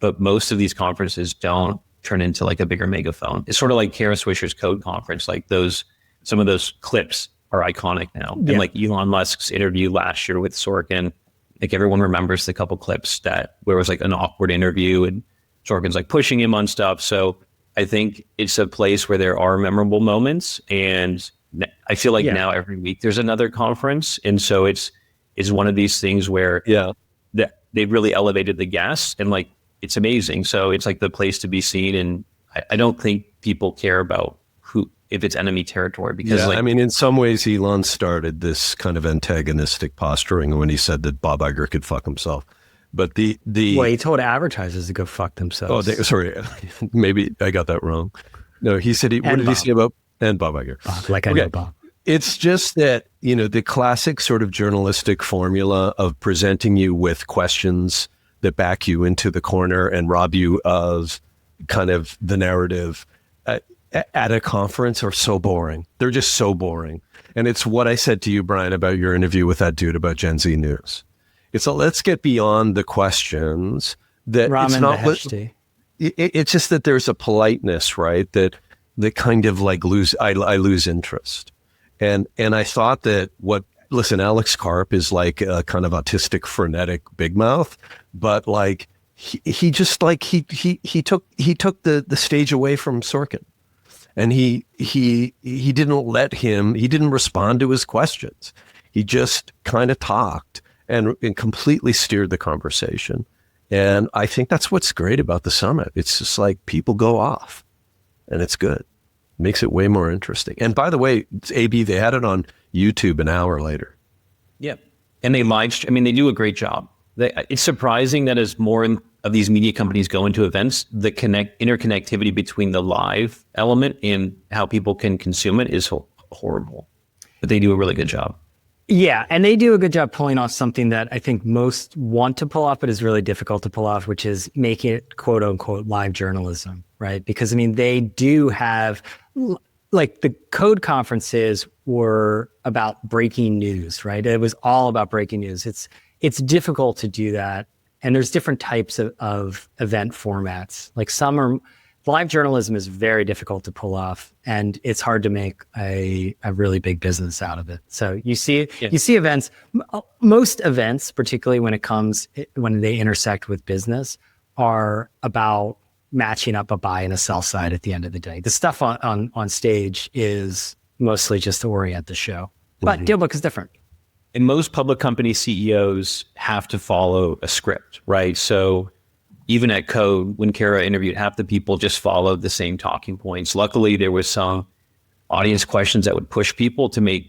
[SPEAKER 4] but most of these conferences don't turn into like a bigger megaphone. It's sort of like Kara Swisher's Code Conference. Like some of those clips are iconic now. Yeah. And like Elon Musk's interview last year with Sorkin, like everyone remembers the couple clips where it was like an awkward interview and Sorkin's like pushing him on stuff. So I think it's a place where there are memorable moments, and I feel like now every week there's another conference. And so it's one of these things where they've really elevated the guests, and like, it's amazing. So it's like the place to be seen. And I don't think people care about if it's enemy territory, because
[SPEAKER 3] in some ways Elon started this kind of antagonistic posturing when he said that Bob Iger could fuck himself. But he
[SPEAKER 1] told advertisers to go fuck themselves.
[SPEAKER 3] Sorry, maybe I got that wrong. No, he said, what did he say about, and Bob Iger?
[SPEAKER 1] I know Bob.
[SPEAKER 3] It's just that, the classic sort of journalistic formula of presenting you with questions that back you into the corner and rob you of kind of the narrative at a conference are so boring. They're just so boring. And it's what I said to you, Brian, about your interview with that dude about Gen Z news. It's let's get beyond the questions. That it's not. It's just that there's a politeness, right? That kind of like I lose interest, and I thought that Alex Karp is like a kind of autistic, frenetic big mouth, but like he just like he took the stage away from Sorkin, and he didn't respond to his questions. He just kind of talked and completely steered the conversation. And I think that's what's great about the summit. It's just like people go off, and it's good. It makes it way more interesting. And by the way, AB, they had it on YouTube an hour later.
[SPEAKER 4] Yeah. And they they do a great job. It's surprising that as more of these media companies go into events, the interconnectivity between the live element and how people can consume it is horrible. But they do a really good job.
[SPEAKER 1] Yeah, and they do a good job pulling off something that I think most want to pull off, but is really difficult to pull off, which is making it quote unquote live journalism, right? Because they do have, like, the code conferences were about breaking news, right? It was all about breaking news. It's difficult to do that, and there's different types of event formats. Like live journalism is very difficult to pull off, and it's hard to make a really big business out of it. So you see events, most events, particularly when they intersect with business, are about matching up a buy and a sell side at the end of the day. The stuff on stage is mostly just to orient the show. But DealBook is different.
[SPEAKER 4] And most public company CEOs have to follow a script, right? So even at Code, when Kara interviewed, half the people just followed the same talking points. Luckily, there was some audience questions that would push people to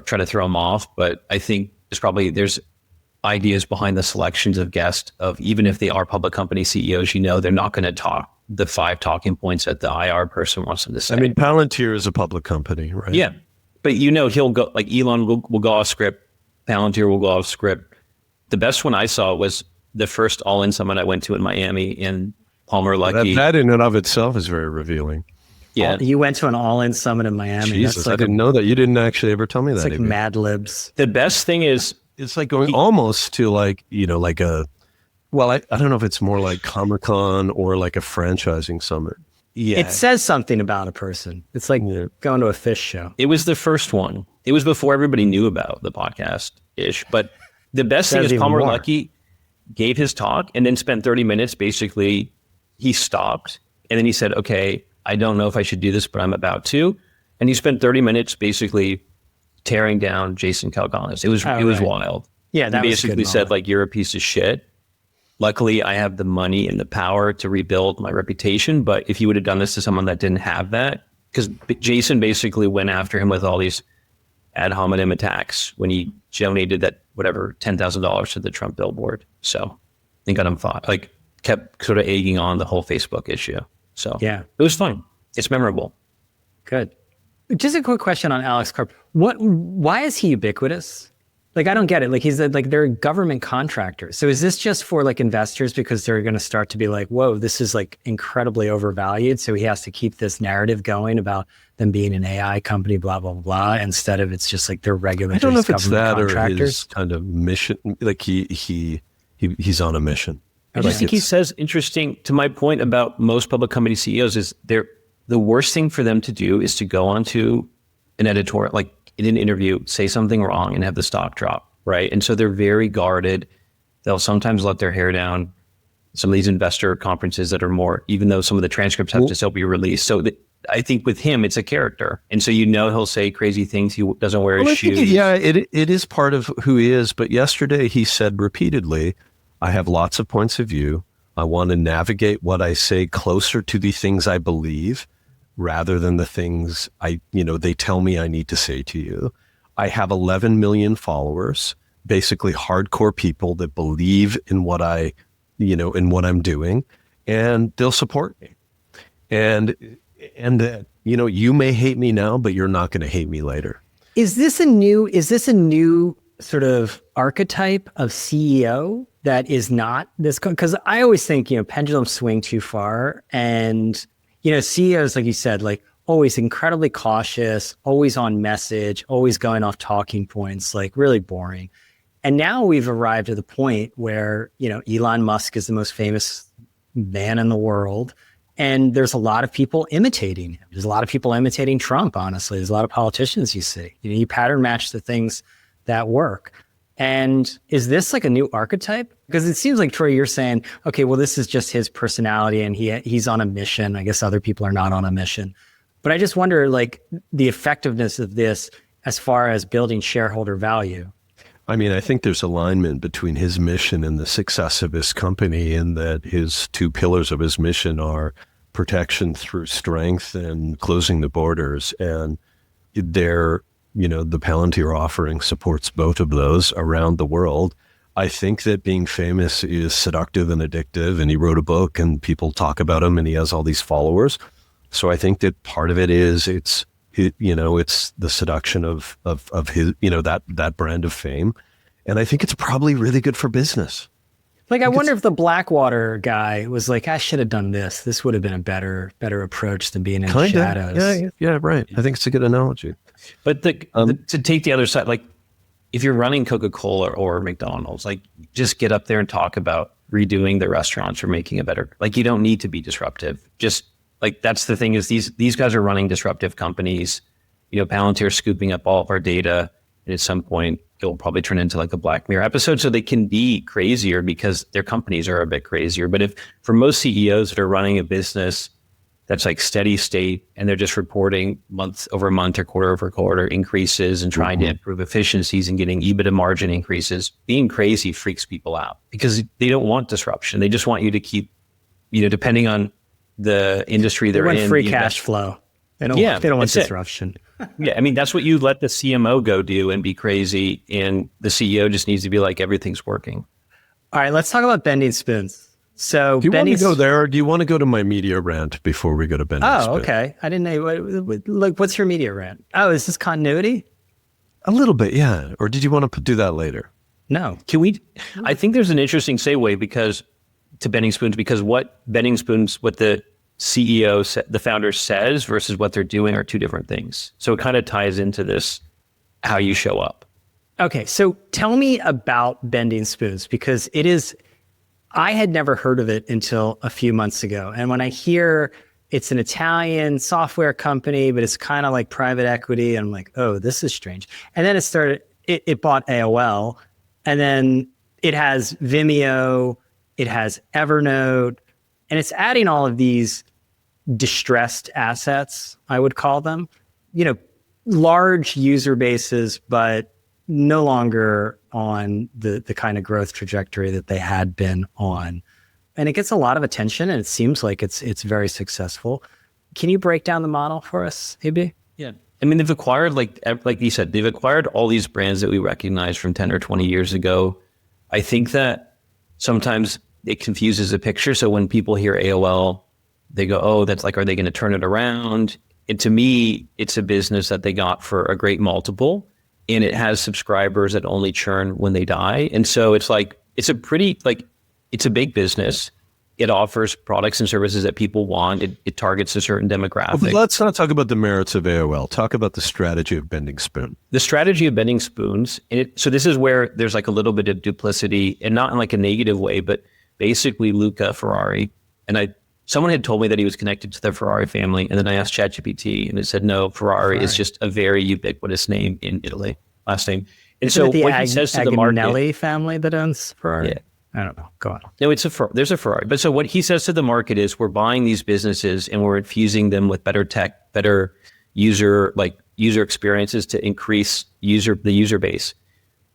[SPEAKER 4] try to throw them off. But I think there's ideas behind the selections of guests of, even if they are public company CEOs, they're not going to talk the 5 talking points that the IR person wants them to say.
[SPEAKER 3] I mean, Palantir is a public company, right?
[SPEAKER 4] Yeah. But he'll go, like Elon will go off script. Palantir will go off script. The best one I saw was the first All-In Summit I went to in Miami, in Palmer Luckey.
[SPEAKER 3] That in and of itself is very revealing.
[SPEAKER 4] Yeah.
[SPEAKER 1] You went to an All-In Summit in Miami.
[SPEAKER 3] Jesus, I didn't know that. You didn't actually ever tell me that.
[SPEAKER 1] It's like Mad Libs.
[SPEAKER 4] The best thing is,
[SPEAKER 3] it's like going almost to like a, well, I don't know if it's more like Comic-Con or like a franchising summit. Yeah.
[SPEAKER 1] It says something about a person. It's like going to a fish show.
[SPEAKER 4] it was the first one. It was before everybody knew about the podcast-ish. But the best thing is Palmer Luckey gave his talk and then spent 30 minutes. Basically, he stopped and then he said, okay, I don't know if I should do this, but I'm about to. And he spent 30 minutes basically tearing down Jason Kalganis. It was wild.
[SPEAKER 1] Yeah, that
[SPEAKER 4] he
[SPEAKER 1] was
[SPEAKER 4] basically said, like, you're a piece of shit. Luckily, I have the money and the power to rebuild my reputation. But if you would have done this to someone that didn't have that, because Jason basically went after him with all these ad hominem attacks when he donated that, whatever, $10,000 to the Trump billboard. So they got him fought, like kept sort of egging on the whole Facebook issue. So
[SPEAKER 1] yeah,
[SPEAKER 4] it was fun. It's memorable.
[SPEAKER 1] Good. Just a quick question on Alex Karp. Why is he ubiquitous? Like, I don't get it. Like, they're government contractors. So is this just for like investors because they're going to start to be like, whoa, this is like incredibly overvalued. So he has to keep this narrative going about them being an AI company, blah, blah, blah, instead of it's just like they're regular.
[SPEAKER 3] I don't know if it's that or his kind of mission. Like he's on a mission.
[SPEAKER 4] I just think he says, interesting to my point about most public company CEOs, is the worst thing for them to do is to go onto an editorial, like in an interview, say something wrong and have the stock drop, right? And so they're very guarded. They'll sometimes let their hair down. Some of these investor conferences that are more, even though some of the transcripts have to still be released. So I think with him, it's a character. And so he'll say crazy things. He doesn't wear his shoes.
[SPEAKER 3] It is part of who he is. But yesterday he said repeatedly, I have lots of points of view. I want to navigate what I say closer to the things I believe rather than the things they tell me I need to say to you. I have 11 million followers, basically hardcore people that believe in what in what I'm doing, and they'll support me. And that, you may hate me now, but you're not going to hate me later.
[SPEAKER 1] Is this a new sort of archetype of CEO that is not this? Because I always think, pendulums swing too far, and CEOs, like you said, like always incredibly cautious, always on message, always going off talking points, like really boring. And now we've arrived at the point where, Elon Musk is the most famous man in the world. And there's a lot of people imitating him. There's a lot of people imitating Trump, honestly. There's a lot of politicians you see. You pattern match the things that work. And is this like a new archetype? Because it seems like, Troy, you're saying, okay, well, this is just his personality and he's on a mission. I guess other people are not on a mission. But I just wonder, like, the effectiveness of this as far as building shareholder value.
[SPEAKER 3] I mean, I think there's alignment between his mission and the success of his company, in that his two pillars of his mission are protection through strength and closing the borders. And the Palantir offering supports both of those around the world. I think that being famous is seductive and addictive, and he wrote a book and people talk about him and he has all these followers. So I think that part of it is it's the seduction of his, that brand of fame. And I think it's probably really good for business.
[SPEAKER 1] Like, I wonder if the Blackwater guy was like, I should have done this. This would have been a better approach than being in the shadows.
[SPEAKER 3] Yeah, right. I think it's a good analogy.
[SPEAKER 4] But to take the other side, like if you're running Coca-Cola or McDonald's, like just get up there and talk about redoing the restaurants or making it better. Like, you don't need to be disruptive. Just like, that's the thing, is these guys are running disruptive companies. Palantir scooping up all of our data, and at some point it'll probably turn into like a Black Mirror episode. So they can be crazier because their companies are a bit crazier. But if for most CEOs that are running a business that's like steady state and they're just reporting month over month or quarter over quarter increases and trying to improve efficiencies and getting EBITDA margin increases, being crazy freaks people out because they don't want disruption. They just want you to keep, depending on the industry they're in.
[SPEAKER 1] They want free cash flow. They don't want disruption.
[SPEAKER 4] Yeah, I mean, that's what you let the CMO go do and be crazy. And the CEO just needs to be like, everything's working.
[SPEAKER 1] All right, let's talk about bending spoons. So
[SPEAKER 3] do you want to go there, or do you want to go to my media rant before we go to bending spoons?
[SPEAKER 1] Oh, okay. I didn't know. Like, what's your media rant? Oh, is this continuity?
[SPEAKER 3] A little bit, yeah. Or did you want to do that later?
[SPEAKER 1] No.
[SPEAKER 4] Can we? I think there's an interesting segue to bending spoons, because what the CEO, the founder says versus what they're doing are two different things. So it kind of ties into this, how you show up.
[SPEAKER 1] Okay, so tell me about bending spoons, because I had never heard of it until a few months ago. And when I hear it's an Italian software company, but it's kind of like private equity, I'm like, oh, this is strange. And then it bought AOL, and then it has Vimeo, it has Evernote, and it's adding all of these distressed assets, I would call them, large user bases, but no longer on the kind of growth trajectory that they had been on. And it gets a lot of attention, and it seems like it's very successful. Can you break down the model for us, AB?
[SPEAKER 4] Yeah. I mean, they've acquired, like you said, they've acquired all these brands that we recognize from 10 or 20 years ago. I think that sometimes it confuses the picture. So when people hear AOL, they go, oh, that's like, are they going to turn it around? And to me, it's a business that they got for a great multiple, and it has subscribers that only churn when they die. And so it's like, it's a big business. It offers products and services that people want. It targets a certain demographic.
[SPEAKER 3] Well, let's not talk about the merits of AOL. Talk about the strategy of bending spoon.
[SPEAKER 4] The strategy of bending spoons. So this is where there's like a little bit of duplicity, and not in like a negative way, but basically Luca Ferrari. And someone had told me that he was connected to the Ferrari family. And then I asked ChatGPT, and it said, no, Ferrari is just a very ubiquitous name in Italy, last name. And
[SPEAKER 1] Isn't
[SPEAKER 4] so what he says to the market,
[SPEAKER 1] Agnelli family that owns Ferrari?
[SPEAKER 4] Yeah.
[SPEAKER 1] I don't know. Go on.
[SPEAKER 4] No, there's a Ferrari. But so what he says to the market is, we're buying these businesses and we're infusing them with better tech, better user experiences to increase the user base.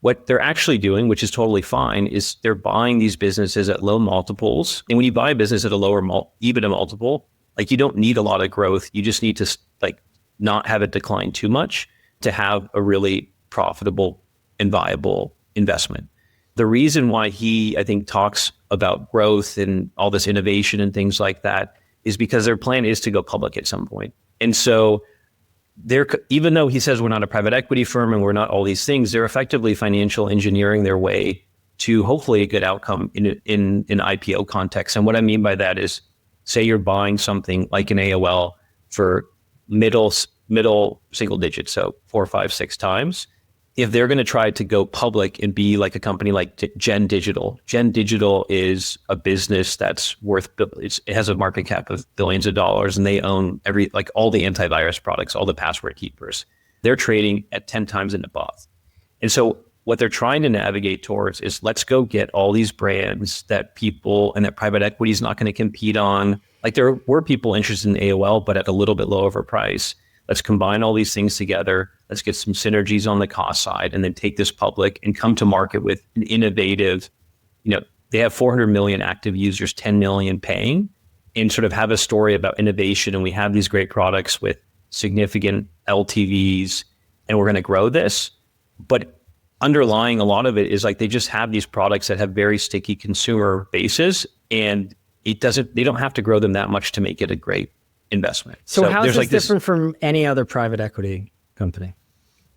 [SPEAKER 4] What they're actually doing, which is totally fine, is they're buying these businesses at low multiples. And when you buy a business at a lower EBITDA multiple, like, you don't need a lot of growth. You just need to like not have it decline too much to have a really profitable and viable investment. The reason why he, I think, talks about growth and all this innovation and things like that is because their plan is to go public at some point. And so even though he says we're not a private equity firm and we're not all these things, they're effectively financial engineering their way to hopefully a good outcome in an IPO context. And what I mean by that is, say you're buying something like an AOL for middle single digits, so 4, 5, 6 times. If they're going to try to go public and be like a company like Gen Digital is a business that's worth, it has a market cap of billions of dollars, and they own all the antivirus products, all the password keepers. They're trading at 10 times and above. And so what they're trying to navigate towards is, let's go get all these brands that people and that private equity is not going to compete on. Like, there were people interested in AOL, but at a little bit lower of a price. Let's combine all these things together. Let's get some synergies on the cost side, and then take this public and come to market with an innovative, they have 400 million active users, 10 million paying, and sort of have a story about innovation. And we have these great products with significant LTVs, and we're going to grow this. But underlying a lot of it is, like, they just have these products that have very sticky consumer bases, and they don't have to grow them that much to make it a great investment.
[SPEAKER 1] So how is this different from any other private equity company?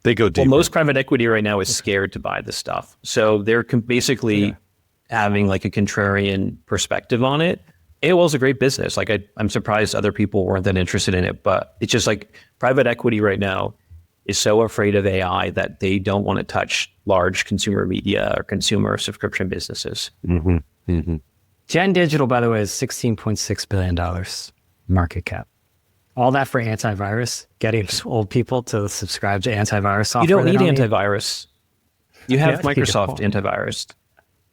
[SPEAKER 3] They go deeper.
[SPEAKER 4] Well, most private equity right now is scared to buy this stuff. So they're basically having like a contrarian perspective on it. AOL is a great business. Like, I'm surprised other people weren't that interested in it, but it's just like private equity right now is so afraid of AI that they don't want to touch large consumer media or consumer subscription businesses.
[SPEAKER 3] Mm-hmm. Mm-hmm.
[SPEAKER 1] Gen Digital, by the way, is $16.6 billion market cap. All that for antivirus, getting old people to subscribe to antivirus software.
[SPEAKER 4] You don't need antivirus. You have
[SPEAKER 1] Yeah,
[SPEAKER 4] Microsoft antivirus.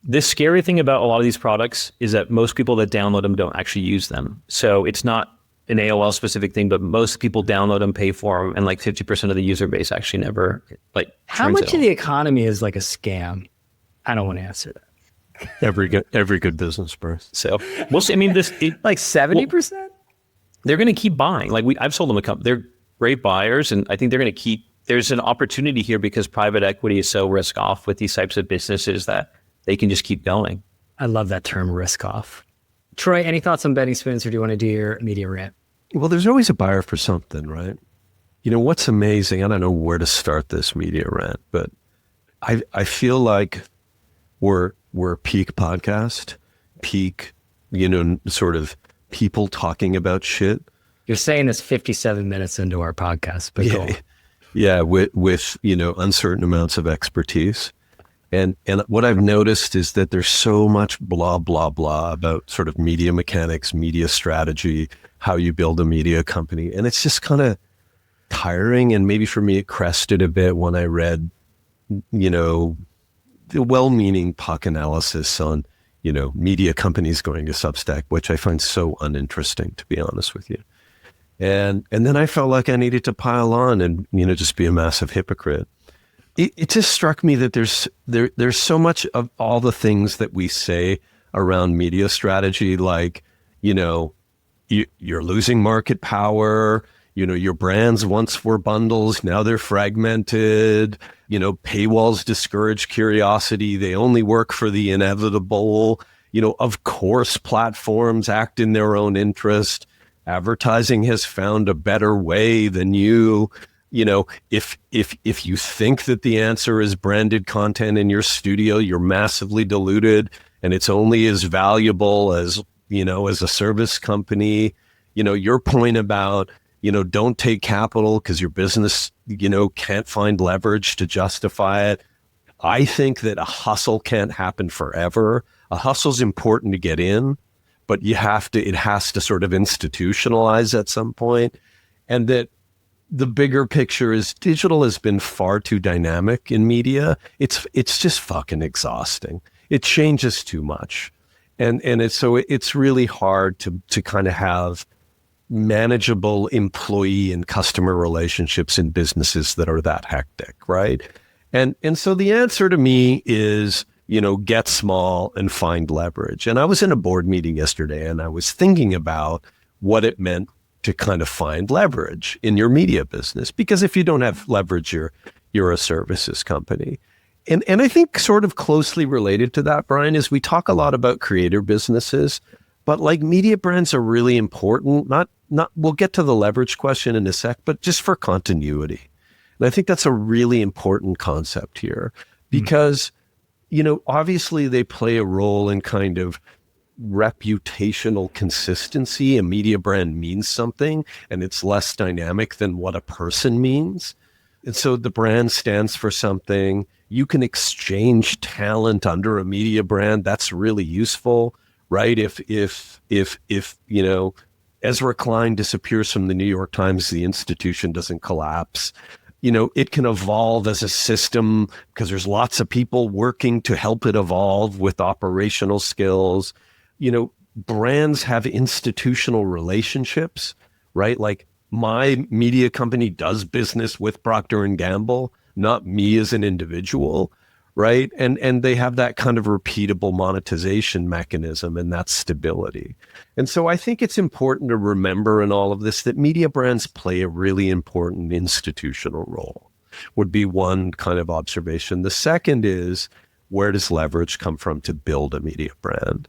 [SPEAKER 4] The scary thing about a lot of these products is that most people that download them don't actually use them. So it's not an AOL specific thing, but most people download them, pay for them, and like 50% of the user base actually never like.
[SPEAKER 1] How much of the economy is like a scam? I don't want to answer that.
[SPEAKER 3] Every good business, Bruce.
[SPEAKER 4] So we'll see. I mean,
[SPEAKER 1] like 70%.
[SPEAKER 4] They're going to keep buying. Like I've sold them a couple. They're great buyers, and I think they're going to keep. There's an opportunity here because private equity is so risk off with these types of businesses that they can just keep going.
[SPEAKER 1] I love that term, risk off. Troy, any thoughts on betting spoons, or do you want to do your media rant?
[SPEAKER 3] Well, there's always a buyer for something, right? You know, what's amazing, I don't know where to start this media rant, but I feel like we're peak podcast, peak, sort of people talking about shit.
[SPEAKER 1] You're saying this 57 minutes into our podcast, but go on.
[SPEAKER 3] Yeah, with uncertain amounts of expertise. And what I've noticed is that there's so much blah, blah, blah about sort of media mechanics, media strategy, how you build a media company. And it's just kind of tiring. And maybe for me, it crested a bit when I read, the well-meaning puck analysis on, media companies going to Substack, which I find so uninteresting, to be honest with you. And then I felt like I needed to pile on and, just be a massive hypocrite. It just struck me that there's so much of all the things that we say around media strategy, like, you're losing market power, your brands once were bundles, now they're fragmented, paywalls discourage curiosity, they only work for the inevitable, of course platforms act in their own interest, advertising has found a better way than you. If you think that the answer is branded content in your studio, you're massively deluded, and it's only as valuable as, as a service company. Your point about, don't take capital because your business, can't find leverage to justify it. I think that a hustle can't happen forever. A hustle's important to get in, but it has to sort of institutionalize at some point. And that the bigger picture is digital has been far too dynamic in media. It's just fucking exhausting. It changes too much. And it's really hard to kind of have manageable employee and customer relationships in businesses that are that hectic, right? And so the answer to me is, get small and find leverage. And I was in a board meeting yesterday and I was thinking about what it meant to kind of find leverage in your media business, because if you don't have leverage, you're a services company. And I think sort of closely related to that, Brian, is we talk a lot about creator businesses, but like media brands are really important. Not we'll get to the leverage question in a sec, but just for continuity. And I think that's a really important concept here because, obviously they play a role in kind of reputational consistency. A media brand means something and it's less dynamic than what a person means. And so the brand stands for something. You can exchange talent under a media brand. That's really useful, right? If Ezra Klein disappears from the New York Times, the institution doesn't collapse. It can evolve as a system because there's lots of people working to help it evolve with operational skills. Brands have institutional relationships, right? Like my media company does business with Procter & Gamble, not me as an individual, right? And they have that kind of repeatable monetization mechanism and that stability. And so I think it's important to remember in all of this that media brands play a really important institutional role, would be one kind of observation. The second is, where does leverage come from to build a media brand?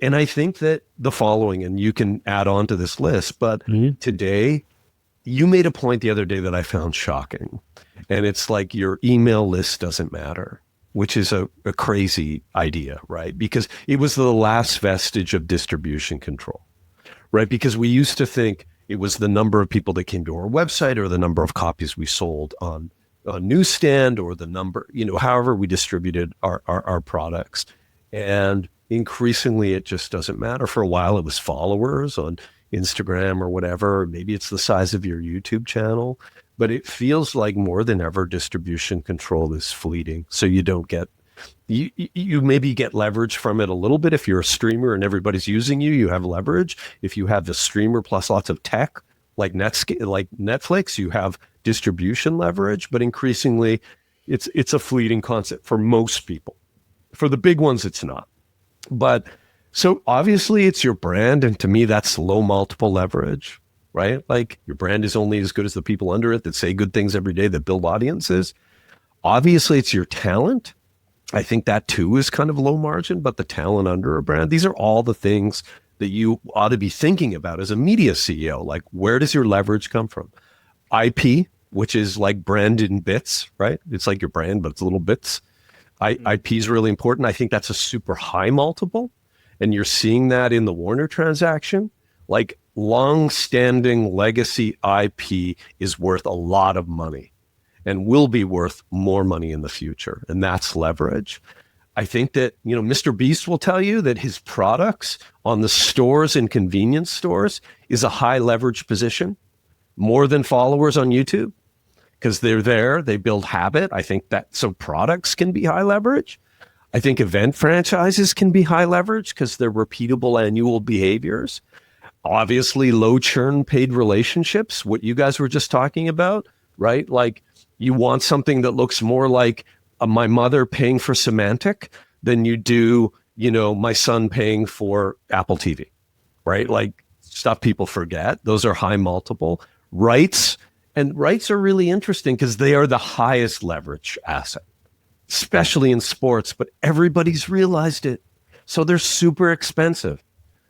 [SPEAKER 3] And I think that the following, and you can add on to this list, but today, you made a point the other day that I found shocking. And it's like your email list doesn't matter, which is a crazy idea, right? Because it was the last vestige of distribution control, right? Because we used to think it was the number of people that came to our website or the number of copies we sold on a newsstand or the number, however we distributed our products. And increasingly, it just doesn't matter. For a while, it was followers on Instagram or whatever. Maybe it's the size of your YouTube channel. but it feels like more than ever distribution control is fleeting. So you don't get, you maybe get leverage from it a little bit. If you're a streamer and everybody's using you, you have leverage. If you have the streamer plus lots of tech, like Netflix, you have distribution leverage, but increasingly it's a fleeting concept for most people. For the big ones, it's not. But so obviously it's your brand. And to me, that's low multiple leverage, right? Like your brand is only as good as the people under it that say good things every day, that build audiences. Obviously it's your talent. I think that too is kind of low margin, but the talent under a brand, these are all the things that you ought to be thinking about as a media CEO. Like, where does your leverage come from? IP, which is like brand in bits, right? It's like your brand, but it's little bits. IP is really important. I think that's a super high multiple. And you're seeing that in the Warner transaction. Like long-standing legacy IP is worth a lot of money and will be worth more money in the future. And that's leverage. I think that, Mr. Beast will tell you that his products on the stores and convenience stores is a high leverage position, more than followers on YouTube, because they're there, they build habit. I think that so products can be high leverage. I think event franchises can be high leverage because they're repeatable annual behaviors. Obviously, low churn paid relationships, what you guys were just talking about, right? Like you want something that looks more like my mother paying for Symantec than you do, my son paying for Apple TV, right? Like stuff people forget. Those are high multiple. Rights are really interesting because they are the highest leverage asset, especially in sports, but everybody's realized it. So they're super expensive.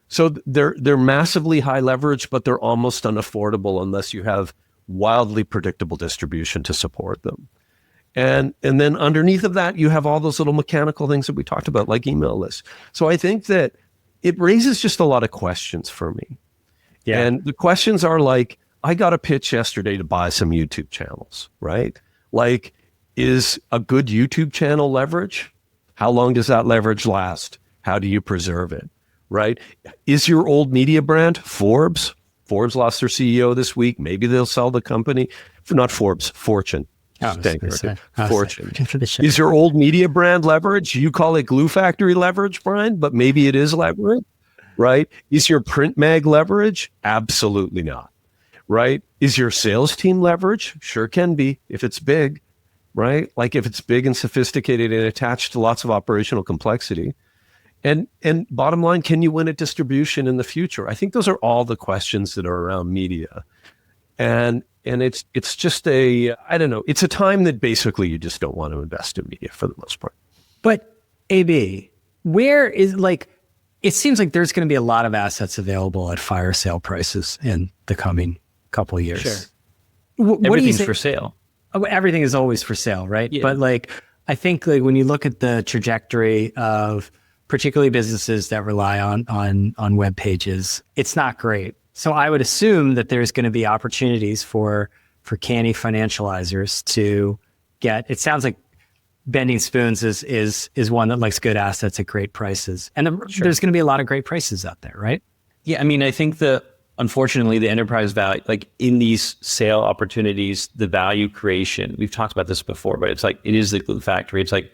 [SPEAKER 3] So they're massively high leverage, but they're almost unaffordable unless you have wildly predictable distribution to support them. And then underneath of that, you have all those little mechanical things that we talked about, like email lists. So I think that it raises just a lot of questions for me. Yeah. And the questions are like, I got a pitch yesterday to buy some YouTube channels, right? Like, is a good YouTube channel leverage? How long does that leverage last? How do you preserve it, right? Is your old media brand Forbes? Forbes lost their CEO this week. Maybe they'll sell the company. Not Forbes, Fortune. Fortune. Is your old media brand leverage? You call it glue factory leverage, Brian, but maybe it is leverage, right? Is your print mag leverage? Absolutely not, right? Is your sales team leverage? Sure can be if it's big, right? Like if it's big and sophisticated and attached to lots of operational complexity. And bottom line, can you win at distribution in the future? I think those are all the questions that are around media. And it's just it's a time that basically you just don't want to invest in media for the most part.
[SPEAKER 1] But AB, where is it seems like there's going to be a lot of assets available at fire sale prices in the coming couple of years.
[SPEAKER 4] Sure. Everything's for sale.
[SPEAKER 1] Everything is always for sale, right? Yeah. But I think when you look at the trajectory of particularly businesses that rely on web pages, it's not great. So I would assume that there's going to be opportunities for canny financializers to get. It sounds like Bending Spoons is one that likes good assets at great prices, and there's going to be a lot of great prices out there, right?
[SPEAKER 4] Yeah, I mean, I think unfortunately the enterprise value, like in these sale opportunities, the value creation. We've talked about this before, but it's like it is the glue factory. It's like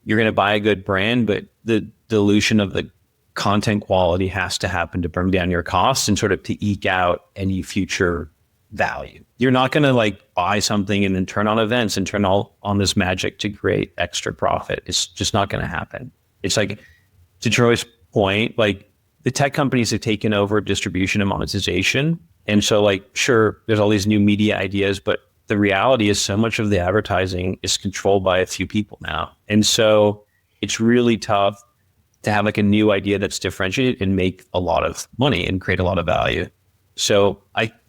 [SPEAKER 4] you're going to buy a good brand, but the dilution of the content quality has to happen to bring down your costs and sort of to eke out any future value. You're not going to buy something and then turn on events and turn on this magic to create extra profit. It's just not going to happen. It's like, to Troy's point, the tech companies have taken over distribution and monetization. And so sure, there's all these new media ideas, but the reality is so much of the advertising is controlled by a few people now. And so it's really tough to have a new idea that's differentiated and make a lot of money and create a lot of value. So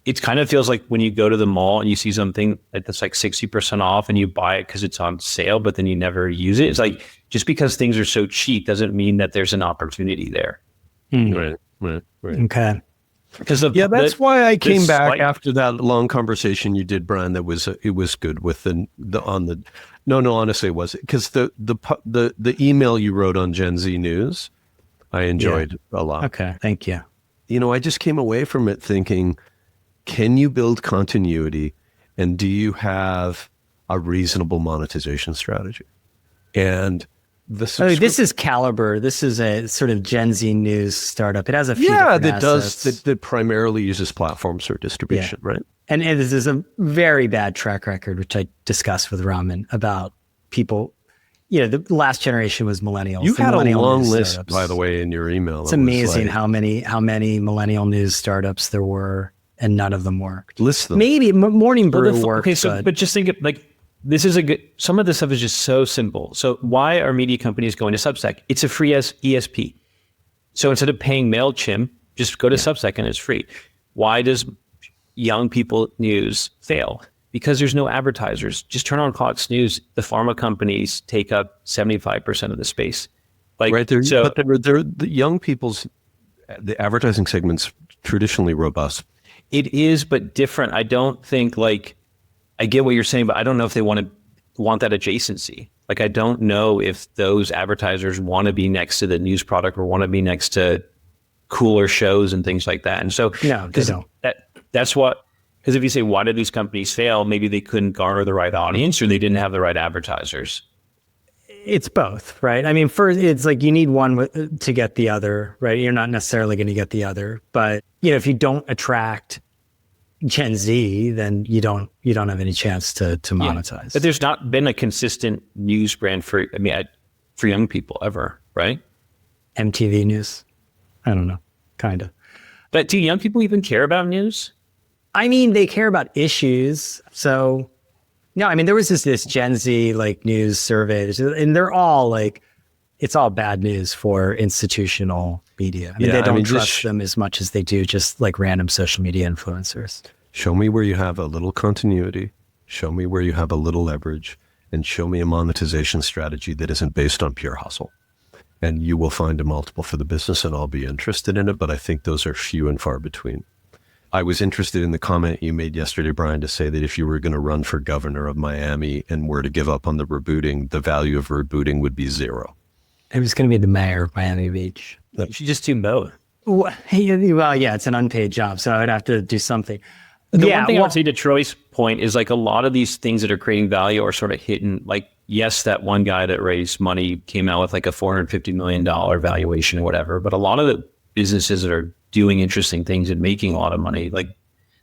[SPEAKER 4] it kind of feels like when you go to the mall and you see something that's 60% off and you buy it because it's on sale, but then you never use it. It's like, just because things are so cheap doesn't mean that there's an opportunity there.
[SPEAKER 3] Right.
[SPEAKER 1] Okay.
[SPEAKER 3] Because that's why I came back after that long conversation you did, Brian. It was good with honestly it was because the email you wrote on Gen Z News, I enjoyed a lot.
[SPEAKER 1] Okay, thank you.
[SPEAKER 3] I just came away from it thinking, can you build continuity And do you have a reasonable monetization strategy? And
[SPEAKER 1] this is Caliber. This is a sort of Gen Z news startup. It has a few
[SPEAKER 3] that
[SPEAKER 1] different assets.
[SPEAKER 3] that primarily uses platforms for distribution, right?
[SPEAKER 1] And this is a very bad track record, which I discussed with Raman about people. The last generation was millennials.
[SPEAKER 3] You had a long list,
[SPEAKER 1] startups.
[SPEAKER 3] by the way, in your email.
[SPEAKER 1] It's amazing how many millennial news startups there were, and none of them worked.
[SPEAKER 3] List them.
[SPEAKER 1] Maybe Morning Brew worked.
[SPEAKER 4] Okay, but just think of this is a good. Some of this stuff is just so simple. So why are media companies going to Substack? It's a free ESP. So instead of paying MailChimp, just go to Substack and it's free. Why does young people news fail? Because there's no advertisers. Just turn on Fox News. The pharma companies take up 75% of the space.
[SPEAKER 3] Right there, but they're the young people's, the advertising segment's traditionally robust.
[SPEAKER 4] It is, but different. I don't think I get what you're saying, but I don't know if they want that adjacency. I don't know if those advertisers want to be next to the news product or want to be next to cooler shows and things like that. And so,
[SPEAKER 1] no, they don't.
[SPEAKER 4] That's what. Because if you say, why did these companies fail? Maybe they couldn't garner the right audience or they didn't have the right advertisers.
[SPEAKER 1] It's both, right? I mean, first, it's you need one to get the other, right? You're not necessarily going to get the other. But, if you don't attract Gen Z, then you don't have any chance to monetize.
[SPEAKER 4] Yeah. But there's not been a consistent news brand for young people ever, right?
[SPEAKER 1] MTV News? I don't know, kind of.
[SPEAKER 4] But do young people even care about news?
[SPEAKER 1] I mean, they care about issues. So, no, I mean, there was this Gen Z news survey, and they're all it's all bad news for institutional media. I mean, they don't trust them as much as they do just random social media influencers.
[SPEAKER 3] Show me where you have a little continuity. Show me where you have a little leverage, and show me a monetization strategy that isn't based on pure hustle. And you will find a multiple for the business, and I'll be interested in it. But I think those are few and far between. I was interested in the comment you made yesterday, Brian, to say that if you were going to run for governor of Miami and were to give up on the rebooting, the value of rebooting would be zero.
[SPEAKER 1] It was going to be the mayor of Miami Beach.
[SPEAKER 4] You should just do both.
[SPEAKER 1] Well, yeah, it's an unpaid job, so I would have to do something.
[SPEAKER 4] The one thing I would say to Troy's point is a lot of these things that are creating value are sort of hidden. Yes, that one guy that raised money came out with a $450 million valuation or whatever, but a lot of the businesses that are doing interesting things and making a lot of money,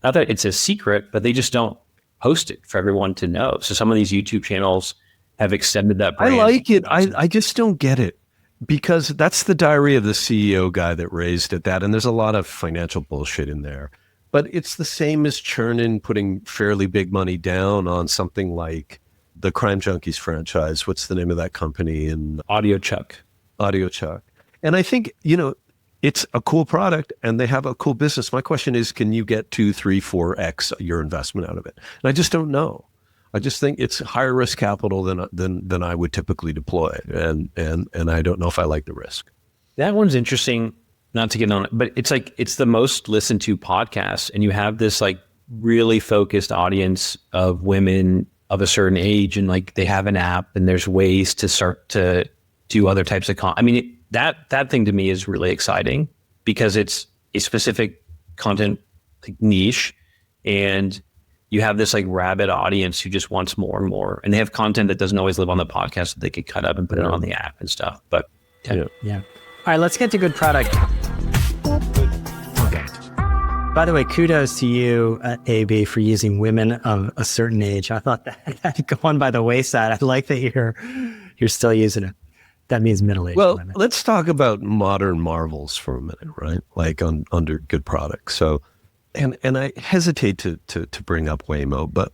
[SPEAKER 4] not that it's a secret, but they just don't post it for everyone to know. So some of these YouTube channels have extended that brand.
[SPEAKER 3] I like it. I just don't get it, because that's the diary of the CEO guy that raised it, and there's a lot of financial bullshit in there. But it's the same as Chernin putting fairly big money down on something like the Crime Junkies franchise. What's the name of that company?
[SPEAKER 4] Audio Chuck.
[SPEAKER 3] And I think, it's a cool product and they have a cool business. My question is, can you get 2, 3, 4x your investment out of it? And I just don't know. I just think it's higher risk capital than I would typically deploy. And I don't know if I like the risk.
[SPEAKER 4] That one's interesting, not to get on it, but it's the most listened to podcast. And you have this really focused audience of women of a certain age, and they have an app and there's ways to start to do other types of that thing to me is really exciting because it's a specific content niche, and you have this rabid audience who just wants more and more, and they have content that doesn't always live on the podcast that they could cut up and put it on the app and stuff. But
[SPEAKER 1] yeah. All right, let's get to good product. Okay. By the way, kudos to you, AB, for using women of a certain age. I thought that had gone by the wayside. I like that you're still using it. That means middle-aged women.
[SPEAKER 3] Let's talk about modern marvels for a minute, right? Under good products. So, and I hesitate to bring up Waymo, but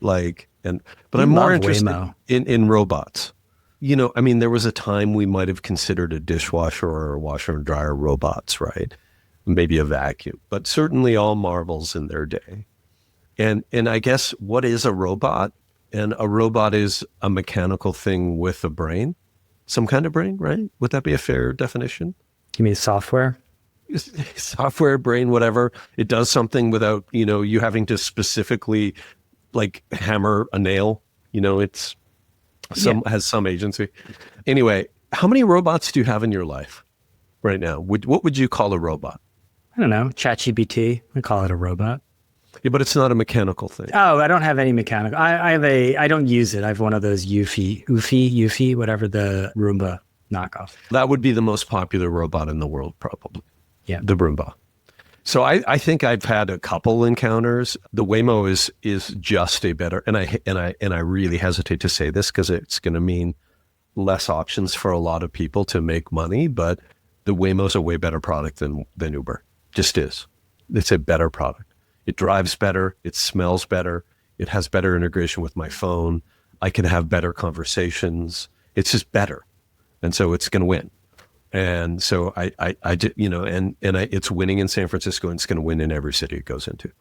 [SPEAKER 3] I'm more interested in robots. There was a time we might have considered a dishwasher or a washer and dryer robots, right? Maybe a vacuum, but certainly all marvels in their day. And I guess what is a robot? And a robot is a mechanical thing with a brain. Some kind of brain, right? Would that be a fair definition?
[SPEAKER 1] You mean software?
[SPEAKER 3] Software, brain, whatever. It does something without, you having to specifically hammer a nail. It's has some agency. Anyway, how many robots do you have in your life right now? What would you call a robot?
[SPEAKER 1] I don't know. ChatGPT. We call it a robot.
[SPEAKER 3] Yeah, but it's not a mechanical thing.
[SPEAKER 1] Oh, I don't have any mechanical. I don't use it. I have one of those Eufy, whatever, the Roomba knockoff.
[SPEAKER 3] That would be the most popular robot in the world, probably.
[SPEAKER 1] Yeah.
[SPEAKER 3] The Roomba. So I think I've had a couple encounters. The Waymo is just a better, and I really hesitate to say this because it's going to mean less options for a lot of people to make money, but the Waymo's a way better product than Uber. Just is. It's a better product. It drives better. It smells better. It has better integration with my phone. I can have better conversations. It's just better. And so it's going to win. And so I did, it's winning in San Francisco, and it's going to win in every city it goes into.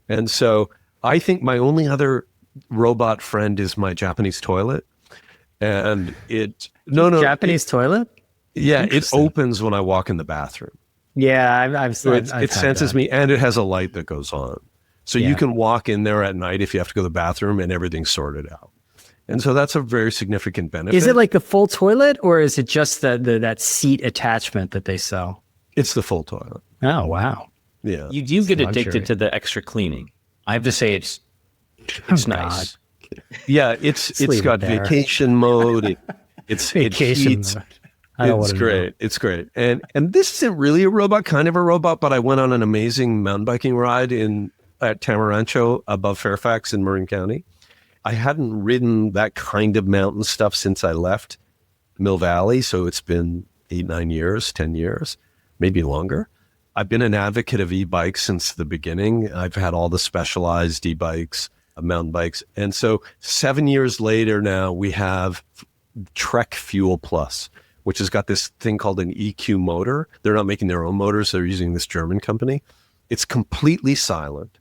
[SPEAKER 3] And so I think my only other robot friend is my Japanese toilet. And
[SPEAKER 1] Japanese toilet?
[SPEAKER 3] Yeah, it opens when I walk in the bathroom.
[SPEAKER 1] Yeah, I've
[SPEAKER 3] it senses me, and it has a light that goes on. So you can walk in there at night if you have to go to the bathroom, and everything's sorted out. And so that's a very significant benefit.
[SPEAKER 1] Is it like the full toilet, or is it just that seat attachment that they sell?
[SPEAKER 3] It's the full toilet.
[SPEAKER 1] Oh, wow.
[SPEAKER 3] Yeah.
[SPEAKER 4] You do get
[SPEAKER 1] luxury.
[SPEAKER 4] addicted to the extra cleaning. I have to say it's nice.
[SPEAKER 3] Yeah, it's got vacation mode. It's
[SPEAKER 1] vacation mode.
[SPEAKER 3] It's great. It's great. And this isn't really a robot, kind of a robot, but I went on an amazing mountain biking ride at Tamarancho above Fairfax in Marin County. I hadn't ridden that kind of mountain stuff since I left Mill Valley. So it's been 8, 9 years, 10 years, maybe longer. I've been an advocate of e-bikes since the beginning. I've had all the specialized e-bikes, mountain bikes. And so 7 years later now, we have Trek Fuel Plus, which has got this thing called an EQ motor. They're not making their own motors. They're using this German company. It's completely silent.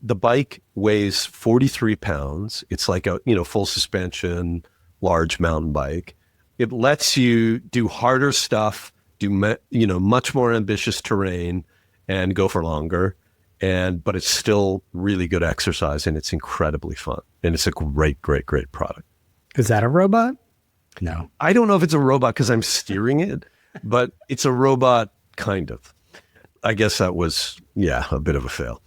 [SPEAKER 3] The bike weighs 43 pounds. It's like a, full suspension, large mountain bike. It lets you do harder stuff, do, much more ambitious terrain and go for longer. But it's still really good exercise, and it's incredibly fun. And it's a great, great, great product.
[SPEAKER 1] Is that a robot? No.
[SPEAKER 3] I don't know if it's a robot because I'm steering it, but it's a robot kind of. I guess that was, a bit of a fail.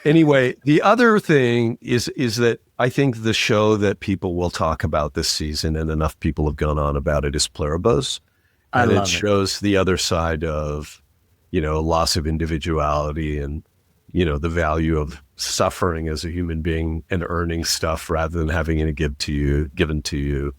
[SPEAKER 3] Anyway, the other thing is that I think the show that people will talk about this season, and enough people have gone on about it, is Pluribus. And it shows the other side of, loss of individuality and, the value of suffering as a human being and earning stuff rather than having it given to you.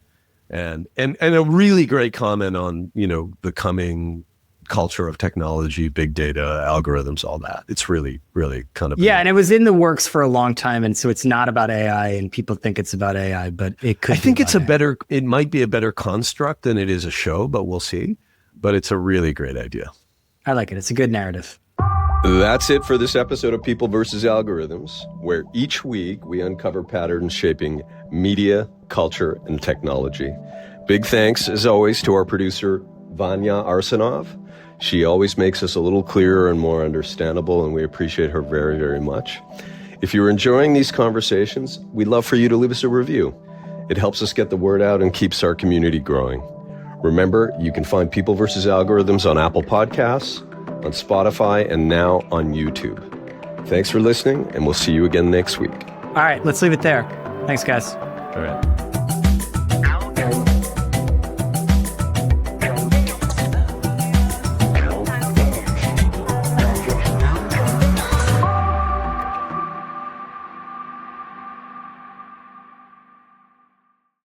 [SPEAKER 3] And a really great comment on, the coming culture of technology, big data, algorithms, all that. It's really, really kind of...
[SPEAKER 1] Yeah, and it was in the works for a long time, and so it's not about AI, and people think it's about AI, but it could
[SPEAKER 3] I think it's it might be a better construct than it is a show, but we'll see. But it's a really great idea.
[SPEAKER 1] I like it. It's a good narrative.
[SPEAKER 5] That's it for this episode of People vs. Algorithms, where each week we uncover patterns shaping media, culture, and technology. Big thanks, as always, to our producer, Vanya Arsenov. She always makes us a little clearer and more understandable, and we appreciate her very, very much. If you're enjoying these conversations, we'd love for you to leave us a review. It helps us get the word out and keeps our community growing. Remember, you can find People vs. Algorithms on Apple Podcasts, on Spotify, and now on YouTube. Thanks for listening, and we'll see you again next week.
[SPEAKER 1] All right, let's leave it there. Thanks, guys.
[SPEAKER 3] All right.